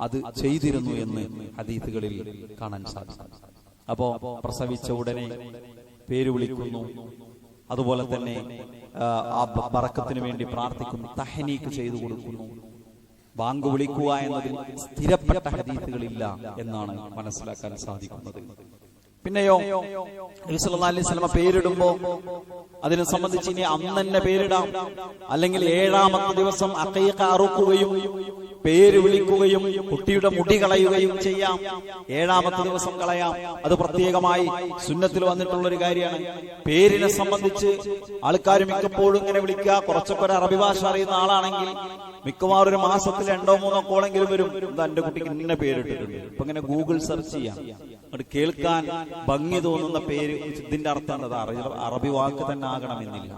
അത് ചെയ്തിരുന്നു എന്ന് ഹദീസുകളിൽ കാണാൻ സാധിക്കും. അപ്പോ പ്രസവിച്ച ഉടനെ പേര് വിളിക്കുന്നു, അതുപോലെ തന്നെ ആ ബറക്കത്തിന് വേണ്ടി പ്രാർത്ഥിക്കുന്നു, തഹ്നീക്ക് ചെയ്തു കൊടുക്കുന്നു. ബാങ്ക് വിളിക്കുക എന്നതിൽ സ്ഥിരപ്പെട്ട ഹദീസുകളില്ല എന്നാണ് മനസ്സിലാക്കാൻ സാധിക്കുന്നത്. പിന്നെയോ നബി സല്ലല്ലാഹു അലൈഹി വസല്ലം പേരിടുമ്പോ അതിനെ സംബന്ധിച്ച് ഇനി അന്ന് തന്നെ പേരിടാം, അല്ലെങ്കിൽ 7ാമത്തെ ദിവസം അഖീഖ അറുക്കുകയും പേര് വിളിക്കുകയും കുട്ടിയുടെ മുടി കളയുകയും ചെയ്യാം. 7ാമത്തെ ദിവസം കളയാം. അത് പ്രത്യേകമായി സുന്നത്തിൽ വന്നിട്ടുള്ള ഒരു കാര്യമാണ്. പേരിനെ സംബന്ധിച്ച് ആൾക്കാർ മിക്കപ്പോഴും ഇങ്ങനെ വിളിക്കുക. കുറച്ചൊക്കെ ഒരു അറബി ഭാഷ അറിയുന്ന ആളാണെങ്കിൽ മിക്കവാറും ഒരു മാസത്തിൽ 2-3 കോളെങ്കിലും വരും, എന്റെ കുട്ടിക്ക് ഇന്ന പേരിട്ടിട്ടുണ്ട്. ഇപ്പൊ ഇങ്ങനെ ഗൂഗിൾ സെർച്ച് ചെയ്യാം, അത് കേൾക്കാൻ ഭംഗി തോന്നുന്ന പേര്. ഇതിന്റെ അർത്ഥം എന്താ? അറബി വാക്ക് തന്നെ ആകണമെന്നില്ല.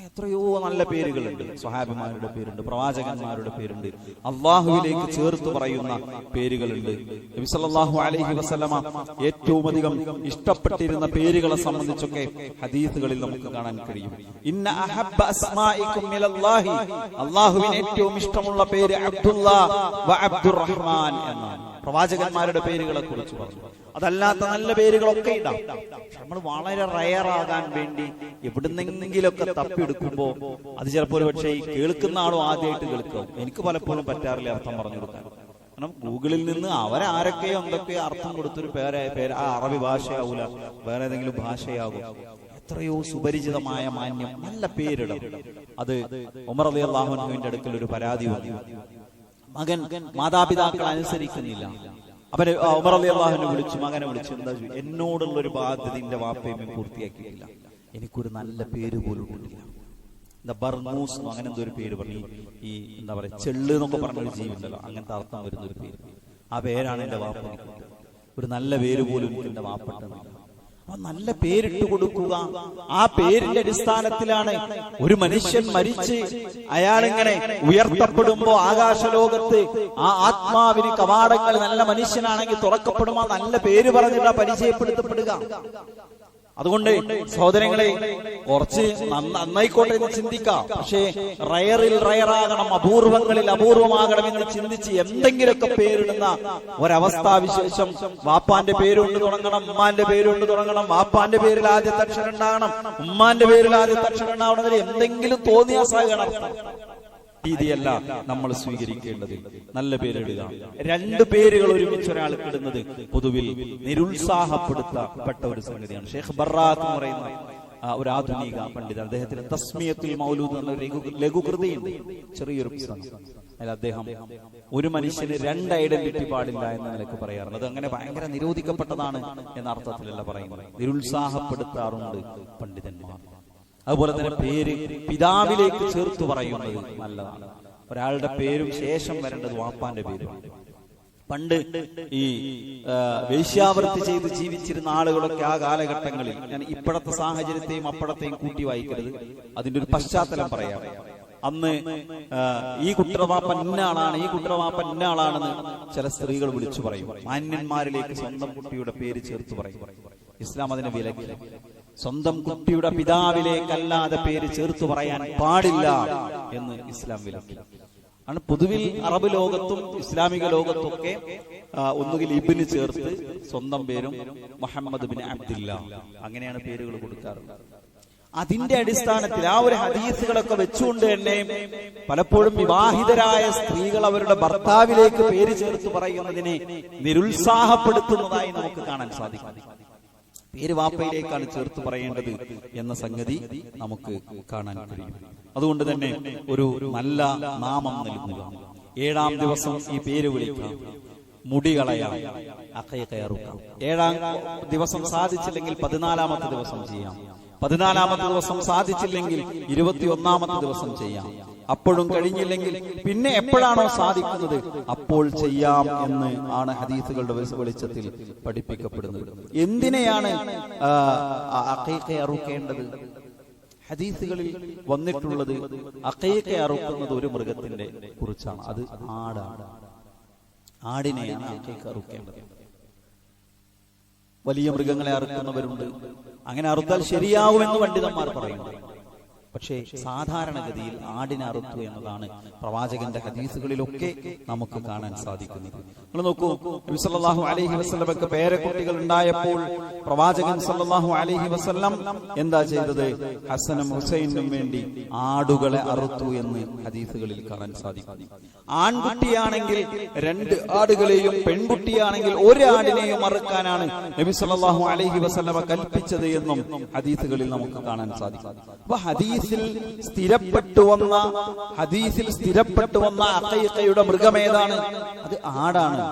എത്രയോ നല്ല പേരുകളുണ്ട്. സ്വഹാബിമാരുടെ പേരുണ്ട്, പ്രവാചകന്മാരുടെ പേരുണ്ട്, അള്ളാഹുവിലേക്ക് ചേർത്ത് പറയുന്ന പേരുകളുണ്ട്. നബി സല്ലല്ലാഹു അലൈഹി വസല്ലമ ഏറ്റവും അധികം ഇഷ്ടപ്പെട്ടിരുന്ന പേരുകളെ സംബന്ധിച്ചൊക്കെ ഹദീസുകളിൽ നമുക്ക് കാണാൻ കഴിയും. ഇന്ന അഹബ്ബ അസ്മാഇകും മിനല്ലാഹി, അള്ളാഹുവിന് ഏറ്റവും ഇഷ്ടമുള്ള പേര് അബ്ദുല്ലാഹ് വ അബ്ദുർ റഹ്മാൻ എന്നാണ്. പ്രവാചകന്മാരുടെ പേരുകളെ കുറിച്ച് പറഞ്ഞു. അതല്ലാത്ത നല്ല പേരുകളൊക്കെ ഇടാം. നമ്മൾ വളരെ റയറാകാൻ വേണ്ടി എവിടുന്നെങ്കിലൊക്കെ തപ്പിയെടുക്കുമ്പോ അത് ചിലപ്പോൾ ഒരു പക്ഷേ ഈ കേൾക്കുന്ന ആളും ആദ്യമായിട്ട് കേൾക്കും. എനിക്ക് പലപ്പോഴും പറ്റാറില്ല അർത്ഥം പറഞ്ഞു കൊടുക്കാൻ. കാരണം ഗൂഗിളിൽ നിന്ന് അവരാരൊക്കെയോ എന്തൊക്കെയോ അർത്ഥം കൊടുത്തൊരു പേര് ആ അറബി ഭാഷയാവൂല, വേറെ ഏതെങ്കിലും ഭാഷയാകും. എത്രയോ സുപരിചിതമായ മാന്യം നല്ല പേരിടം. അത് ഉമർ റളിയല്ലാഹു അൻഹുവിന്റെ അടുക്കൽ ഒരു പരാതി വന്നു. മകൻ മാതാപിതാക്കൾ അനുസരിക്കുന്നില്ല. അവന് ഉമർ റളിയല്ലാഹു അൻഹു വിളിച്ചു, മകനെ വിളിച്ചു, എന്താ എന്നോടുള്ള ഒരു ബാധ്യത എന്റെ വാപ്പയും പൂർത്തിയാക്കിയിട്ടില്ല, എനിക്കൊരു നല്ല പേര് പോലും കിട്ടില്ല. ബർമൂസ് അങ്ങനെ എന്തോ ഒരു പേര് പറഞ്ഞു. ഈ എന്താ പറയാ ചെള്ള് എന്നൊക്കെ പറഞ്ഞൊരു ജീവിണ്ടല്ലോ, അങ്ങനത്തെ അർത്ഥം വരുന്ന ഒരു പേര്. ആ പേരാണ് എന്റെ വാപ്പ എനിക്ക്. ഒരു നല്ല പേര് പോലും എനിക്ക് എന്റെ വാപ്പട്ടുന്നില്ല. അപ്പൊ നല്ല പേരിട്ട് കൊടുക്കുക. ആ പേരിന്റെ അടിസ്ഥാനത്തിലാണ് ഒരു മനുഷ്യൻ മരിച്ച് അയാളിങ്ങനെ ഉയർത്തപ്പെടുമ്പോ ആകാശലോകത്ത് ആ ആത്മാവിന് കവാടങ്ങൾ നല്ല മനുഷ്യനാണെങ്കിൽ തുറക്കപ്പെടുമ്പോ നല്ല പേര് പറഞ്ഞിട്ടാ പരിചയപ്പെടുത്തപ്പെടുക. അതുകൊണ്ട് സഹോദരങ്ങളെ, കുറച്ച് നന്നായിക്കോട്ടെ എന്ന് ചിന്തിക്കാം. പക്ഷേ റയറാകണം, അപൂർവങ്ങളിൽ അപൂർവമാകണം എന്ന് ചിന്തിച്ച് എന്തെങ്കിലുമൊക്കെ പേരിടുന്ന ഒരവസ്ഥാവിശേഷം. വാപ്പാന്റെ പേരുകൊണ്ട് തുടങ്ങണം, ഉമ്മാന്റെ പേരുകൊണ്ട് തുടങ്ങണം, വാപ്പാന്റെ പേരിൽ ആദ്യത്തെ അക്ഷരം ഉണ്ടാകണം, ഉമ്മാന്റെ പേരിൽ ആദ്യത്തെ അക്ഷരം ഉണ്ടാവണമെങ്കിൽ എന്തെങ്കിലും തോന്നിയാസാകണം. രീതിയല്ല നമ്മൾ സ്വീകരിക്കേണ്ടത്. നല്ല പേരിടുക. രണ്ട് പേരുകൾ ഒരുമിച്ച് ഒരാൾക്ക് ഇടുന്നത് പൊതുവിൽ നിരുത്സാഹപ്പെടുത്തപ്പെട്ട ഒരു സംഗതിയാണ്. ഷെയ്ഖ് ബറാത്ത് എന്ന് പറയുന്ന ഒരു ആധുനിക പണ്ഡിതൻ, അദ്ദേഹത്തിന് തസ്മിയത്തുൽ മൗലൂദ് എന്ന ലഘുകൃതിയുണ്ട്, ചെറിയൊരു പുസ്തകം. അതിൽ അദ്ദേഹം ഒരു മനുഷ്യന് രണ്ട് ഐഡന്റിറ്റി പാടില്ല എന്ന നിലക്ക് പറയാറുണ്ട്. അത് അങ്ങനെ ഭയങ്കര നിരോധിക്കപ്പെട്ടതാണ് എന്ന അർത്ഥത്തിലല്ല പറയുന്നത്, നിരുത്സാഹപ്പെടുത്താറുണ്ട് പണ്ഡിതന്മാർ. അതുപോലെ തന്നെ പേര് പിതാവിലേക്ക് ചേർത്ത് പറയുന്നത് നല്ലതാണ്. ഒരാളുടെ പേരും ശേഷം വരേണ്ടത് വാപ്പാന്റെ പേരുമാണ്. പണ്ട് ഈ വേശ്യാവൃത്തി ചെയ്ത് ജീവിച്ചിരുന്ന ആളുകളൊക്കെ ആ കാലഘട്ടങ്ങളിൽ, ഞാൻ ഇപ്പോഴത്തെ സാഹചര്യത്തെയും അപ്പോഴത്തെയും കൂട്ടി വായിക്കരുത്, അതിന്റെ ഒരു പശ്ചാത്തലം പറയാം. അന്ന് ഈ കുട്ടവാപ്പൻ ഇന്ന ആളാണ്, ഈ കുട്ടവാപ്പൻ ഇന്ന ആളാണെന്ന് ചില സ്ത്രീകൾ വിളിച്ചു പറയും. മാന്യന്മാരിലേക്ക് സ്വന്തം കുട്ടിയുടെ പേര് ചേർത്ത് പറയും. ഇസ്ലാം അതിനെ വിലക്കി. സ്വന്തം കുട്ടിയുടെ പിതാവിലേക്കല്ലാതെ പേര് ചേർത്തു പറയാൻ പാടില്ല എന്ന് ഇസ്ലാം വിലക്കി. ആണ് പൊതുവിൽ അറബ് ലോകത്തും ഇസ്ലാമിക ലോകത്തൊക്കെ ഒന്നുകിൽ ഇബ്ന് ചേർത്ത് സ്വന്തം പേരും മുഹമ്മദ് ബിൻ അബ്ദില്ല അങ്ങനെയാണ് പേരുകൾ കൊടുക്കാറുള്ളത്. അതിന്റെ അടിസ്ഥാനത്തിൽ ആ ഒരു ഹദീസുകളൊക്കെ വെച്ചുകൊണ്ട് തന്നെ പലപ്പോഴും വിവാഹിതരായ സ്ത്രീകൾ അവരുടെ ഭർത്താവിലേക്ക് പേര് ചേർത്ത് പറയുന്നതിനെ നിരുത്സാഹപ്പെടുത്തുന്നതായി നമുക്ക് കാണാൻ സാധിക്കും. പേര് വാപ്പയിലേക്കാണ് ചേർത്ത് പറയേണ്ടത് എന്ന സംഗതി നമുക്ക് കാണാൻ കഴിയും. അതുകൊണ്ട് തന്നെ ഒരു നല്ല നാമം നൽകുക. 7-ാം ദിവസം ഈ പേര് വിളിക്കാം. മുടി കളയാം, അഖീഖ അറുക്കാം. 7-ാം ദിവസം സാധിച്ചില്ലെങ്കിൽ 14-ാമത്തെ ദിവസം ചെയ്യാം. 14-ാമത്തെ ദിവസം സാധിച്ചില്ലെങ്കിൽ 21-ാമത്തെ ദിവസം ചെയ്യാം. അപ്പോഴും കഴിഞ്ഞില്ലെങ്കിൽ പിന്നെ എപ്പോഴാണോ സാധിക്കുന്നത് അപ്പോൾ ചെയ്യാം എന്ന് ആണ് ഹദീസുകളുടെ വെളിച്ചത്തിൽ പഠിപ്പിക്കപ്പെടുന്നത്. എന്തിനെയാണ് അഖീഖ അറുക്കേണ്ടത്? ഹദീസുകളിൽ വന്നിട്ടുള്ളത് അഖീഖ അറുക്കുന്നത് ഒരു മൃഗത്തിന്റെ കുറിച്ചാണ്. അത് ആടാണ്. ആടിനെയാണ് അഖീഖ അറുക്കേണ്ടത്. വലിയ മൃഗങ്ങളെ അറുക്കുന്നവരുണ്ട്. അങ്ങനെ അറുത്താൽ ശരിയാവുമെന്ന് പണ്ഡിതന്മാർ പറയുന്നു. പക്ഷേ സാധാരണഗതിയിൽ ആടിനെ അറുത്തു എന്നതാണ് പ്രവാചകന്റെ ഹദീസുകളിലൊക്കെ നമുക്ക് കാണാൻ സാധിക്കുന്നത്. നിങ്ങൾ നോക്കൂ, നബി സല്ലല്ലാഹു അലൈഹി വസല്ലമക്ക് പേരക്കുട്ടികൾ ഉണ്ടായപ്പോൾ പ്രവാചകൻ സല്ലല്ലാഹു അലൈഹി വസല്ലം എന്താ ചെയ്തത്? ഹസനും ഹുസൈനും വേണ്ടി ആടുകളെ അറുത്തു എന്ന് ഹദീസുകളിൽ കാണാൻ സാധിക്കും. ആൺകുട്ടിയാണെങ്കിൽ 2 ആടുകളെയും പെൺകുട്ടിയാണെങ്കിൽ 1 ആടിനെയും അറുക്കാനാണ് നബി സല്ലല്ലാഹു അലൈഹി വസല്ലമ കൽപ്പിച്ചത് എന്നും ഹദീസുകളിൽ നമുക്ക് കാണാൻ സാധിക്കും. അപ്പൊ ഹദീസിൽ സ്ഥിരപ്പെട്ടു വന്ന അഖീഖയുടെ മൃഗമേതാണ്? അത് ആടാണ്.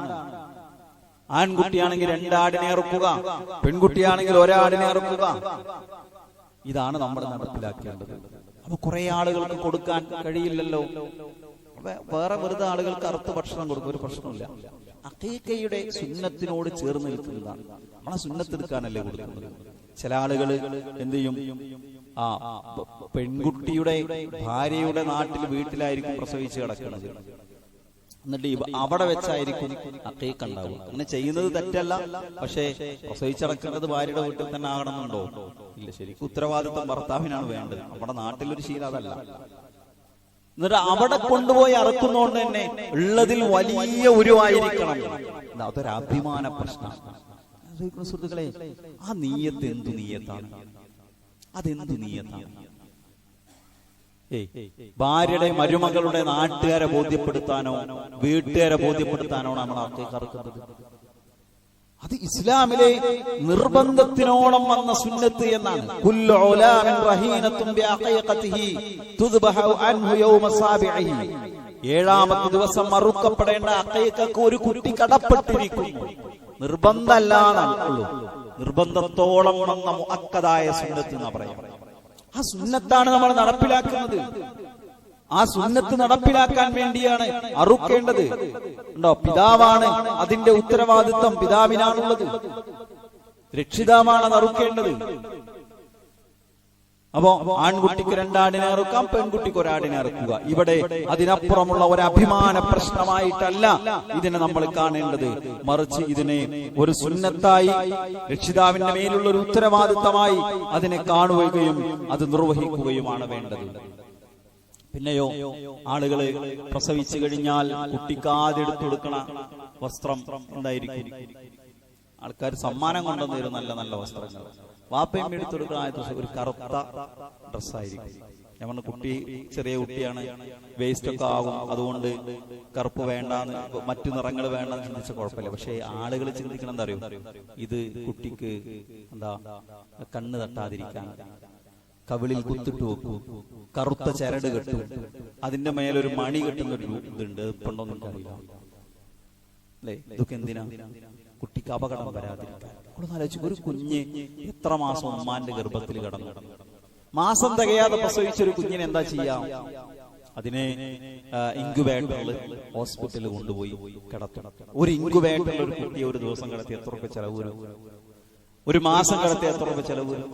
ആൺകുട്ടിയാണെങ്കിൽ 2 ആടിനെ അറുക്കുക, പെൺകുട്ടിയാണെങ്കിൽ 1 ആടിനെ അറുക്കുക. ഇതാണ് നമ്മൾ നടപ്പിലാക്കേണ്ടത്. അപ്പൊ കുറെ ആളുകൾക്ക് കൊടുക്കാൻ കഴിയില്ലല്ലോ. വേറെ വെറുതെ ആളുകൾക്ക് അറുത്ത് ഭക്ഷണം കൊടുക്കും, ഒരു പ്രശ്നമില്ല. അഖീഖയുടെ സുന്നത്തിനോട് ചേർന്ന് നിൽക്കുന്നതാണ്. നമ്മളെ സുന്നത്തെടുക്കാനല്ലേ കൊടുക്കുന്നത്. ചില ആളുകൾ എന്ത് ചെയ്യും? പെൺകുട്ടിയുടെ ഭാര്യയുടെ വീട്ടിലായിരിക്കും പ്രസവിച്ച് കിടക്കുന്നത്. എന്നിട്ട് അവിടെ വെച്ചായിരിക്കും അഖീഖ ഉണ്ടാവുക. അങ്ങനെ ചെയ്യുന്നത് തെറ്റല്ല. പക്ഷേ പ്രസവിച്ചടക്കേണ്ടത് ഭാര്യയുടെ വീട്ടിൽ തന്നെ ആകണമെന്നുണ്ടോ? ഇല്ല. ശരിക്കും ഉത്തരവാദിത്വം ഭർത്താവിനാണ് വേണ്ടത്. നമ്മുടെ നാട്ടിലൊരു ശീലം അതല്ല. എന്നിട്ട് അവിടെ കൊണ്ടുപോയി അറുക്കുന്നതുകൊണ്ട് തന്നെ ഉള്ളതിൽ വലിയ ഉരുവായിരിക്കണം. അതൊരു അഭിമാന പ്രശ്നമാണ്. സുഹൃത്തുക്കളെ, ആ നീയത്ത് എന്തു നീയത്താണ്? അതെന്തു നീയത്താണ്? ഭാര്യയുടെ മരുമകളുടെ നാട്ടുകാരെ ബോധ്യപ്പെടുത്താനോ വീട്ടുകാരെ ബോധ്യപ്പെടുത്താനോ നമ്മൾ അക്കീഖ അറുക്കുന്നത്? അത് ഇസ്ലാമിലെ നിർബന്ധത്തിനോളം വന്ന സുന്നത്ത് എന്നാണ്. കുല്ലു ഉലാമിൻ റഹീനത്തുൻ ബിഅഖീഖതിഹി തുദ്ബഹു അൻഹു യൗമ സാബിഇഹി. 7ാമത്തെ ദിവസം അറുക്കപ്പെടേണ്ട അഖീഖക്ക് ഒരു കുട്ടി കടപ്പെട്ടിരിക്കുന്നു. നിർബന്ധമല്ലാന്നുള്ളൂ, നിർബന്ധത്തോളം വന്ന മുഅക്കദായ സുന്നത്ത് എന്ന് പറയാം. ആ സുന്നത്താണ് നമ്മൾ നടപ്പിലാക്കുന്നത്. ആ സുന്നത്ത് നടപ്പിലാക്കാൻ വേണ്ടിയാണ് അറുക്കേണ്ടത്. ഉണ്ടോ? പിതാവാണ് അതിന്റെ ഉത്തരവാദിത്വം, പിതാവിനാണുള്ളത്. രക്ഷിതാവാണ് അത് അറുക്കേണ്ടത്. അപ്പോ ആൺകുട്ടിക്ക് 2 ആടിനെ അറുക്കാം, പെൺകുട്ടിക്ക് 1 ആടിനെ അറുക്കുക. ഇവിടെ അതിനപ്പുറമുള്ള ഒരു അഭിമാന പ്രശ്നമായിട്ടല്ല ഇതിനെ നമ്മൾ കാണേണ്ടത്. മറിച്ച് ഇതിനെ ഒരു സുന്നത്തായി, രക്ഷിതാവിന്റെ മേലുള്ള ഒരു ഉത്തരവാദിത്തമായി അതിനെ കാണുകയും അത് നിർവഹിക്കുകയുമാണ് വേണ്ടത്. പിന്നെയോ, ആളുകള് പ്രസവിച്ചു കഴിഞ്ഞാൽ കുട്ടിക്ക് ആദ്യം എടുത്തു കൊടുക്കണ വസ്ത്രം എന്തായിരിക്കും? ആൾക്കാർ സമ്മാനം കൊണ്ടുവന്നു തരും നല്ല നല്ല വസ്ത്രങ്ങൾ. വാപ്പയും എടുത്തു കൊടുക്കുന്ന ഒരു കറുത്ത ഡ്രസ്സായിരിക്കും. നമ്മൾ കുട്ടി ചെറിയ കുട്ടിയാണ്, വേസ്റ്റ് ഒക്കെ ആകും, അതുകൊണ്ട് കറുപ്പ് വേണ്ടാന്ന്, മറ്റു നിറങ്ങൾ വേണ്ടെന്ന് ചിന്തിച്ച കുഴപ്പമില്ല. പക്ഷെ ആളുകൾ ചിന്തിക്കണം എന്താ അറിയോ? ഇത് കുട്ടിക്ക് എന്താ കണ്ണ് തട്ടാതിരിക്കാൻ കവിളിൽ കുത്തിട്ട് വെക്കും, കറുത്ത ചരട് കെട്ടും, അതിന്റെ മേലൊരു മണി കെട്ടുന്നൊരു ഇതുണ്ട്. അത് പണ്ടൊന്നും അറിയില്ല അല്ലേ? ഇതൊക്കെ എന്തിനാ? കുട്ടിക്ക് അപകടം വരാതിരിക്കാൻ. ഒരു കുഞ്ഞ് എത്ര മാസം ഉമ്മാന്റെ ഗർഭത്തിൽ കിടന്നു, മാസം തികയാതെ പ്രസവിച്ചൊരു കുഞ്ഞിനെ എന്താ ചെയ്യാം? അതിനെ ഇൻക്യുബേറ്ററിൽ ഹോസ്പിറ്റലിൽ കൊണ്ടുപോയി കിടത്തും. ഒരു ഇൻക്യുബേറ്ററിൽ ഒരു കുട്ടിയെ ഒരു ദിവസം കിടത്തി എത്ര രൂപ ചെലവ് വരും? ഒരു മാസം കിടത്തി എത്ര രൂപ ചെലവ് വരും?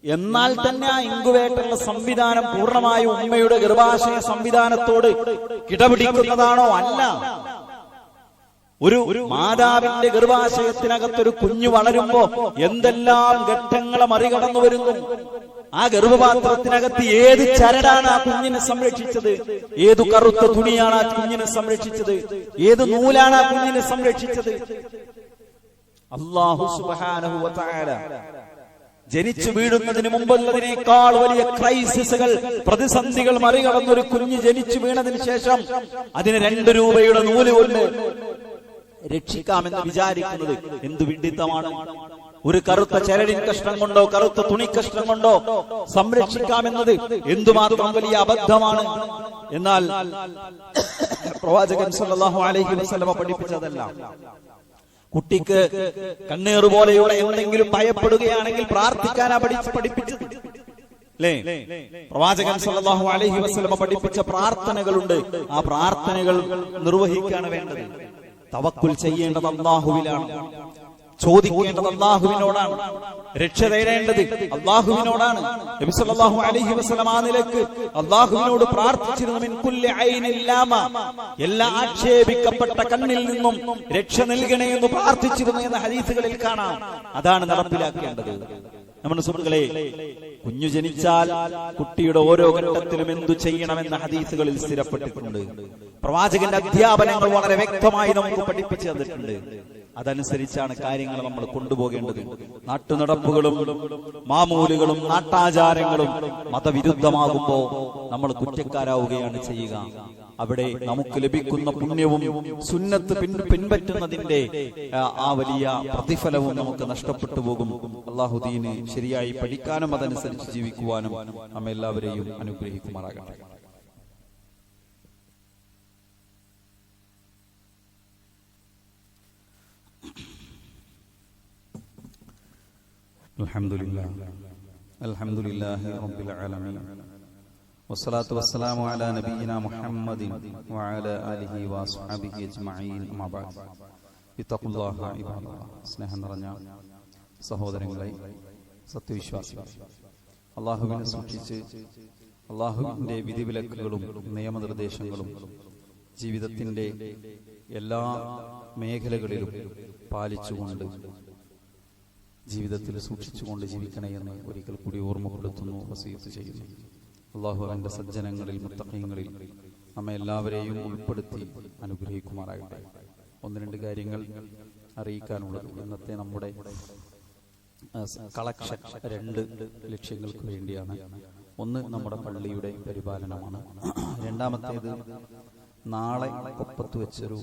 എന്നാൽ തന്നെ ആ ഇൻക്യുബേറ്ററിലെ സംവിധാനം പൂർണ്ണമായും ഉമ്മയുടെ ഗർഭാശയ സംവിധാനത്തോട് കിടപിടിക്കുന്നതാണോ? അല്ല. ഒരു മാതാവിന്റെ ഗർഭാശയത്തിനകത്തൊരു കുഞ്ഞു വളരുമ്പോ എന്തെല്ലാം ഘട്ടങ്ങളെ മറികടന്നു വരുന്നു. ആ ഗർഭപാത്രത്തിനകത്ത് ഏത് ചരടാണ് ആ കുഞ്ഞിനെ സംരക്ഷിച്ചത്? ഏതു കറുത്ത തുണിയാണ് ആ കുഞ്ഞിനെ സംരക്ഷിച്ചത്? ഏത് നൂലാണ് ആ കുഞ്ഞിനെ സംരക്ഷിച്ചത്? അല്ലാഹു സുബ്ഹാനഹു വ തആല ജനിച്ചു വീഴുന്നതിന് മുമ്പുള്ളതിനേക്കാൾ വലിയ ക്രൈസിസുകൾ, പ്രതിസന്ധികൾ മറികടന്നൊരു കുഞ്ഞ് ജനിച്ചു വീണതിന് ശേഷം അതിന് 2 രൂപയുടെ നൂല് കൊണ്ട് രക്ഷിക്കാമെന്ന് വിചാരിക്കുന്നത് എന്ത് വിഡ്ഢിത്തമാണ്! ഒരു കറുത്ത ചരടിൻ കഷ്ണം കൊണ്ടോ കറുത്ത തുണിക്കഷ്ണം കൊണ്ടോ സംരക്ഷിക്കാമെന്നത് എന്തുമാത്രം വലിയ അബദ്ധമാണ്. എന്നാൽ പ്രവാചകൻ സല്ലല്ലാഹു അലൈഹി വസല്ലം പഠിപ്പിച്ചതല്ല. കുട്ടിക്ക് കണ്ണീർ പോലെയുള്ള എന്തെങ്കിലും ഭയപ്പെടുകയാണെങ്കിൽ പ്രാർത്ഥിക്കാനാ പഠിപ്പിച്ചത് അല്ലേ? പ്രവാചകൻ സല്ലല്ലാഹു അലൈഹി വസല്ലം പഠിപ്പിച്ച പ്രാർത്ഥനകളുണ്ട്. ആ പ്രാർത്ഥനകൾ നിർവഹിക്കാണ് വേണ്ടത്. തവക്കുൽ ചെയ്യേണ്ടത് അല്ലാഹുവിലാണ്, ചോദിക്കേണ്ടത് അല്ലാഹുവിനോടാണ്, രക്ഷ തേടേണ്ടത് അല്ലാഹുവിനോടാണ്. നബി സല്ലല്ലാഹു അലൈഹി വസല്ലം ആ നിലക്ക് അല്ലാഹുവിനോട് പ്രാർത്ഥിച്ചിരുന്നു. മിൻ കുല്ലി ഐനിൻ ലാമ, എല്ലാ ആക്ഷേപിക്കപ്പെട്ട കണ്ണിൽ നിന്നും രക്ഷ നൽകണേ എന്ന് പ്രാർത്ഥിച്ചിരുന്നു എന്ന ഹദീസുകളിൽ കാണാം. അതാണ് നടപ്പിലാക്കേണ്ടത്. നമ്മുടെ സുഹൃത്തുക്കളെ, കുഞ്ഞു ജനിച്ചാൽ കുട്ടിയുടെ ഓരോ ഘട്ടത്തിലും എന്തു ചെയ്യണമെന്ന ഹദീസുകളിൽ സ്ഥിരപ്പെട്ടിട്ടുണ്ട്. പ്രവാചകന്റെ അധ്യാപനങ്ങൾ വളരെ വ്യക്തമായി നമുക്ക് പഠിപ്പിച്ചു തന്നിട്ടുണ്ട്. അതനുസരിച്ചാണ് കാര്യങ്ങൾ നമ്മൾ കൊണ്ടുപോകേണ്ടത്. നാട്ടുനടപ്പുകളും മാമൂലുകളും നാട്ടാചാരങ്ങളും മതവിരുദ്ധമാകുമ്പോ നമ്മൾ കുറ്റക്കാരാവുകയാണ് ചെയ്യുക. അവിടെ നമുക്ക് ലഭിക്കുന്ന പുണ്യവും സുന്നത്ത് പിൻപറ്റുന്നതിന്റെ ആ വലിയ പ്രതിഫലവും നമുക്ക് നഷ്ടപ്പെട്ടു പോകും. അല്ലാഹു ദീന് ശരിയായി പഠിക്കാനും അതനുസരിച്ച് ജീവിക്കുവാനും നമ്മെല്ലാവരെയും അനുഗ്രഹിക്കുമാറാകട്ടെ. അൽഹംദുലില്ലാഹി റബ്ബിൽ ആലമീൻ വസ്സലാത്തു വസ്സലാമു അലാ നബിയിനാ മുഹമ്മദിൻ വഅലാ ആലിഹി വഅസ്ഹാബിഹി അജ്മഈൻ. അമ്മാ ബഅദ്. ഇത്തഖുല്ലാഹ ഇബാദല്ലാഹ്. സ്നേഹം നിറഞ്ഞ സഹോദരങ്ങളെ, സത്യവിശ്വാസികളെ, അല്ലാഹുവിനെ സൂക്ഷിച്ച് അല്ലാഹുവിന്റെ വിധിവിലക്കുകളും നിയമനിർദ്ദേശങ്ങളും ജീവിതത്തിന്റെ എല്ലാ മേഖലകളിലും പാലിച്ചുകൊണ്ട് ജീവിതത്തിൽ സൂക്ഷിച്ചുകൊണ്ട് ജീവിക്കണേ എന്ന് ഒരിക്കൽ കൂടി ഓർമ്മപ്പെടുത്തുന്നു, വസിയത്ത് ചെയ്യുന്നു. അല്ലാഹു അവന്റെ സജ്ജനങ്ങളിൽ മുത്തഖീങ്ങളിൽ നമ്മെ എല്ലാവരെയും ഉൾപ്പെടുത്തി അനുഗ്രഹിക്കുമാറാകട്ടെ. ഒന്ന് രണ്ട് കാര്യങ്ങൾ അറിയിക്കാനുള്ളത്. ഇന്നത്തെ നമ്മുടെ കളക്ഷൻ 2 ലക്ഷ്യങ്ങൾക്ക് വേണ്ടിയാണ്. ഒന്ന് നമ്മുടെ പള്ളിയുടെ പരിപാലനമാണ്. രണ്ടാമത്തേത് നാളെ കൊപ്പത്ത് വെച്ചൊരു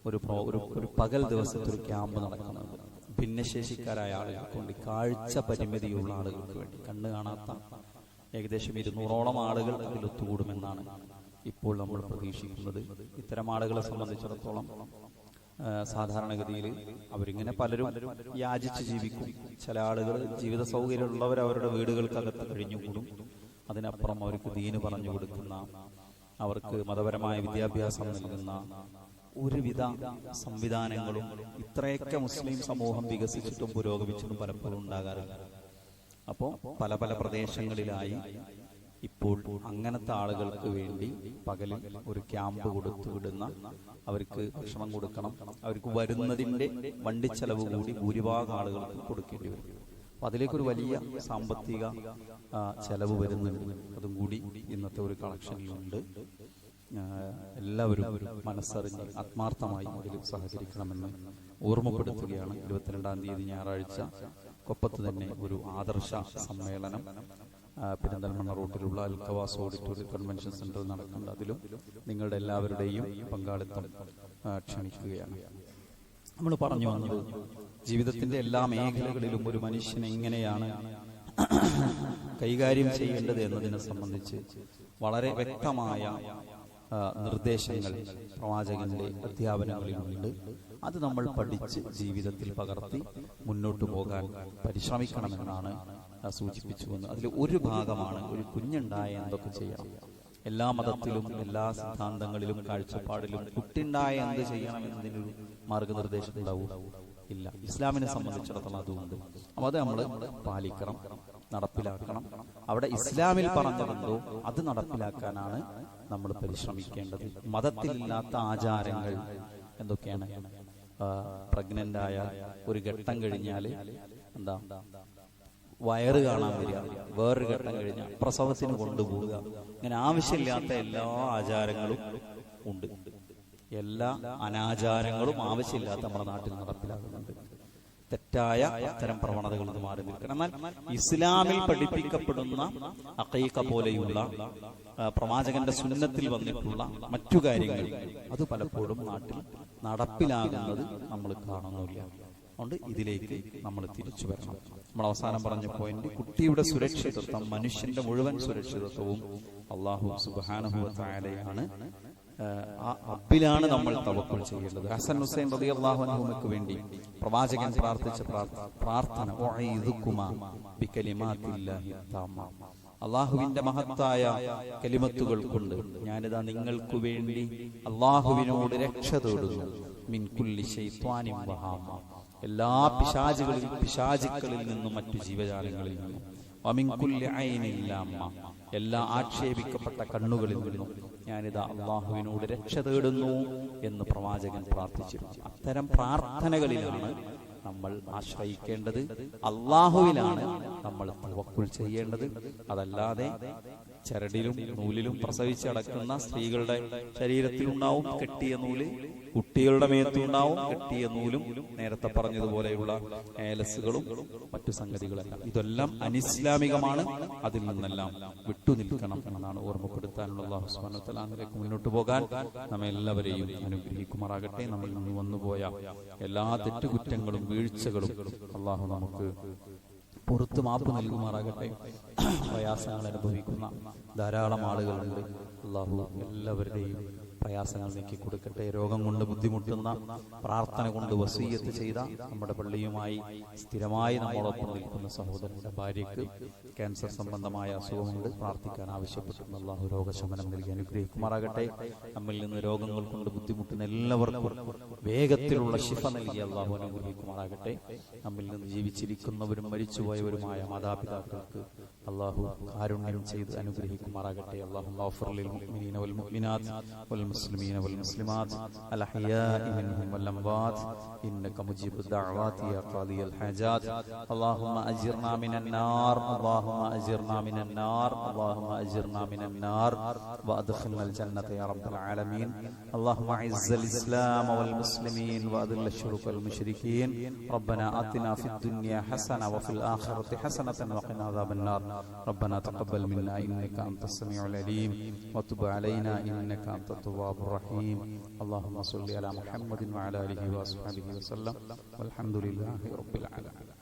ഒരു പകൽ ദിവസത്തെ ഒരു ക്യാമ്പ് നടക്കുന്നുണ്ട്. ഭിന്നശേഷിക്കാരായ ആളുകൾക്ക് വേണ്ടി, കാഴ്ച പരിമിതിയുള്ള ആളുകൾക്ക് വേണ്ടി, കണ്ണ് കാണാത്ത ഏകദേശം 200ഓളം ആളുകൾ അതിൽ ഒത്തുകൂടുമെന്നാണ് ഇപ്പോൾ നമ്മൾ പ്രതീക്ഷിക്കുന്നത്. ഇത്തരം ആളുകളെ സംബന്ധിച്ചിടത്തോളം സാധാരണഗതിയിൽ അവരിങ്ങനെ പലരും യാചിച്ച് ജീവിക്കും. ചില ആളുകൾ ജീവിത സൗകര്യമുള്ളവർ അവരുടെ വീടുകൾക്കകത്ത് കഴിഞ്ഞുകൂടും. അതിനപ്പുറം അവർക്ക് ദീന് പറഞ്ഞു കൊടുക്കുന്ന, അവർക്ക് മതപരമായ വിദ്യാഭ്യാസം നൽകുന്ന ഒരുവിധ സംവിധാനങ്ങളും ഇത്രയൊക്കെ മുസ്ലിം സമൂഹം വികസിച്ചിട്ടും പുരോഗമിച്ചിട്ടും പലപ്പോഴും ഉണ്ടാകാറില്ല. അപ്പോൾ പല പല പ്രദേശങ്ങളിലായി ഇപ്പോൾ അങ്ങനത്തെ ആളുകൾക്ക് വേണ്ടി പകലിൽ ഒരു ക്യാമ്പ് കൊടുത്തു വിടുന്ന, അവർക്ക് ഭക്ഷണം കൊടുക്കണം, അവർക്ക് വരുന്നതിൻ്റെ വണ്ടിച്ചെലവ് കൂടി ഭൂരിഭാഗം ആളുകൾക്ക് കൊടുക്കേണ്ടി വരും. അപ്പൊ അതിലേക്കൊരു വലിയ സാമ്പത്തിക ചെലവ് വരുന്നുണ്ട്. അതും കൂടി ഇന്നത്തെ ഒരു കളക്ഷനിലുണ്ട്. എല്ലാവരും മനസ്സറിഞ്ഞ് ആത്മാർത്ഥമായി അതിൽ സഹകരിക്കണമെന്ന് ഓർമ്മപ്പെടുത്തുകയാണ്. 22-ാം തീയതി ഞായറാഴ്ച കൊപ്പത്ത് തന്നെ ഒരു ആദർശ സമ്മേളനം പെരിന്തൽമണ്ണ റൂട്ടിലുള്ള അൽഖവാസ് ഓഡിറ്റോറിയം കൺവെൻഷൻ സെന്ററിൽ നടക്കുന്നുണ്ട്. അതിലും നിങ്ങളുടെ എല്ലാവരുടെയും പങ്കാളിത്തം ക്ഷണിക്കുകയാണ്. നമ്മൾ പറഞ്ഞു വന്നത് ജീവിതത്തിന്റെ എല്ലാ മേഖലകളിലും ഒരു മനുഷ്യൻ എങ്ങനെയാണ് കൈകാര്യം ചെയ്യേണ്ടത് എന്നതിനെ സംബന്ധിച്ച് വളരെ വ്യക്തമായ നിർദ്ദേശങ്ങൾ പ്രവാചകന്റെ അധ്യാപനങ്ങളിലുണ്ട്. അത് നമ്മൾ പഠിച്ച് ജീവിതത്തിൽ പകർത്തി മുന്നോട്ട് പോകാൻ പരിശ്രമിക്കണമെന്നാണ് സൂചിപ്പിച്ചുവെന്ന്. അതിൽ ഒരു ഭാഗമാണ് ഒരു കുഞ്ഞുണ്ടായ എന്തൊക്കെ ചെയ്യണം. എല്ലാ മതത്തിലും എല്ലാ സിദ്ധാന്തങ്ങളിലും കാഴ്ചപ്പാടിലും കുട്ടിയുണ്ടായ എന്ത് ചെയ്യണം എന്നതിനൊരു മാർഗനിർദ്ദേശം ഉണ്ടാവും ഇല്ല. ഇസ്ലാമിനെ സംബന്ധിച്ചിടത്തോളം അതുകൊണ്ട് അത് നമ്മൾ പാലിക്കണം, നടപ്പിലാക്കണം. അവിടെ ഇസ്ലാമിൽ പറഞ്ഞതെന്തോ അത് നടപ്പിലാക്കാനാണ് നമ്മൾ പരിശ്രമിക്കേണ്ടത്. മതത്തിലില്ലാത്ത ആചാരങ്ങൾ എന്തൊക്കെയാണ്? പ്രഗ്നന്റ് ആയ ഒരു ഘട്ടം കഴിഞ്ഞാൽ എന്താ, വയറ് കാണാൻ വരിക, വേറൊരു ഘട്ടം കഴിഞ്ഞാൽ പ്രസവത്തിന് കൊണ്ടുപോവുക, ഇങ്ങനെ ആവശ്യമില്ലാത്ത എല്ലാ ആചാരങ്ങളും ഉണ്ട്. എല്ലാ അനാചാരങ്ങളും ആവശ്യമില്ലാത്ത നമ്മുടെ നാട്ടിൽ നടപ്പിലാക്കുന്നുണ്ട്. തെറ്റായ അത്തരം പ്രവണതകൾ ഇത് മാറി നിൽക്കണം. എന്നാൽ ഇസ്ലാമിൽ പഠിപ്പിക്കപ്പെടുന്ന അഖീഖ പോലെയുള്ള പ്രവാചകന്റെ സുന്നത്തിൽ വന്നിട്ടുള്ള മറ്റു കാര്യങ്ങൾ അത് പലപ്പോഴും നാട്ടിൽ നടപ്പിലാകുന്നത് നമ്മൾ കാണുന്നില്ല. അതുകൊണ്ട് ഇതിലേക്ക് നമ്മൾ തിരിച്ചു വരണം. നമ്മൾ അവസാനം പറഞ്ഞ പോയിന്റ്, കുട്ടിയുടെ സുരക്ഷിതത്വം, മനുഷ്യന്റെ മുഴുവൻ സുരക്ഷിതത്വവും അല്ലാഹു സുബ്ഹാനഹു വ തആലയാണ്. റബ്ബിലാണ് നമ്മൾ തവക്കുൽ ചെയ്യേണ്ടത്. ഹസൻ ഹുസൈൻ റളിയല്ലാഹു അൻഹുവിന് വേണ്ടി പ്രവാചകൻ പ്രാർത്ഥിച്ച പ്രാർത്ഥന, ഉഈദുകുമാ ബികലിമാത്തില്ലാഹി തമ്മ, അള്ളാഹുവിന്റെ മഹത്തായ കലിമത്തുകൾ കൊണ്ട് ഞാനിതാ നിങ്ങൾക്ക് വേണ്ടി അള്ളാഹുവിനോട് രക്ഷ തേടുന്നു. മിൻ കുല്ലി ശൈത്വാനിൻ വഹാമ, എല്ലാ പിശാചുക്കളിൽ നിന്നും മറ്റു ജീവജാലങ്ങളിൽ നിന്നും, വമിൻ കുല്ലി ഐനിൻ ലാമ്മ, എല്ലാ ആക്ഷേപിക്കപ്പെട്ട കണ്ണുകളിൽ നിന്നും ഞാനിതാ അള്ളാഹുവിനോട് രക്ഷ തേടുന്നു എന്ന് പ്രവാചകൻ പ്രാർത്ഥിച്ചിരുന്നു. അത്തരം പ്രാർത്ഥനകളിലാണ് നമ്മൾ ആശ്രയിക്കേണ്ടത്. അള്ളാഹുവിലാണ് നമ്മൾ തവക്കുൽ ചെയ്യേണ്ടത്. അതല്ലാതെ ചരടിലും നൂലിലും പ്രസവിച്ചടക്കുന്ന സ്ത്രീകളുടെ ശരീരത്തിലുണ്ടാവും കെട്ടിയ നൂല്, കുട്ടികളുടെ മേത്തുണ്ടാവും കെട്ടിയ നൂലും, നേരത്തെ പറഞ്ഞതുപോലെയുള്ള ഏലസുകളും മറ്റു സംഗതികളെല്ലാം, ഇതെല്ലാം അനിസ്ലാമികമാണ്. അതിൽ നിന്നെല്ലാം വിട്ടുനിൽക്കണം എന്നാണ് ഓർമ്മപ്പെടുത്താനുള്ള. അല്ലാഹു സുബ്ഹാനഹു വ തആല അതിലേക്ക് മുന്നോട്ട് പോകാൻ നമ്മെ എല്ലാവരെയും അനുഗ്രഹിക്കുമാറാകട്ടെ. നമ്മിൽ നിന്ന് വന്നുപോയ എല്ലാ തെറ്റുകുറ്റങ്ങളും വീഴ്ചകളും അല്ലാഹു നമുക്ക് പുറത്ത് മാപ്പ് നൽകുമാറാകട്ടെ. പ്രയാസങ്ങൾ അനുഭവിക്കുന്ന ധാരാളം ആളുകളുണ്ട്. അല്ലാഹു എല്ലാവരുടെയും പ്രയാസങ്ങൾ നീക്കി കൊടുക്കട്ടെ. രോഗം കൊണ്ട് ബുദ്ധിമുട്ടുന്ന, പ്രാർത്ഥന കൊണ്ട് വസീയത്ത് ചെയ്ത, നമ്മുടെ പള്ളിയുമായി സ്ഥിരമായി നമ്മളോടൊപ്പം നിൽക്കുന്ന സഹോദരന്റെ ഭാര്യയ്ക്ക് ക്യാൻസർ സംബന്ധമായ അസുഖമുണ്ട്, പ്രാർത്ഥിക്കാൻ ആവശ്യപ്പെട്ടിരുന്ന അല്ലാഹു രോഗശമനം നൽകി അനുഗ്രഹിക്കുമാറാകട്ടെ. നമ്മിൽ നിന്ന് രോഗങ്ങൾ കൊണ്ട് ബുദ്ധിമുട്ടുന്ന എല്ലാവർക്കും വേഗത്തിലുള്ള ശിഫ നൽകി അല്ലാഹു അനുഗ്രഹിക്കുമാറാകട്ടെ. നമ്മിൽ നിന്ന് ജീവിച്ചിരിക്കുന്നവരും മരിച്ചുപോയവരുമായ മാതാപിതാക്കൾക്ക് അല്ലാഹു കാരുണ്യം ചെയ്ത് അനുഗ്രഹിക്കുമാറാകട്ടെ. അല്ലാഹു ഗഫർ ലിൽ മുഅ്മിനീന വൽ മുഅ്മിനാത്ത് വൽ المسلمين والمسلمات الأحياء منهم والأموات إنك مجيب الدعوات يا قاضي الحاجات. اللهم أجرنا من النار، اللهم أجرنا من النار، اللهم أجرنا من النار وأدخلنا الجنة يا رب العالمين. اللهم أعز الإسلام والمسلمين وأذل الشرك والمشركين. ربنا آتنا في الدنيا حسنة وفي الآخرة حسنة وقنا عذاب النار. ربنا تقبل منا إنك أنت السميع العليم وتب علينا إنك أنت التواب الرحيم. اللهم صل على محمد وعلى آله وصحبه وسلم والحمد لله رب العالمين.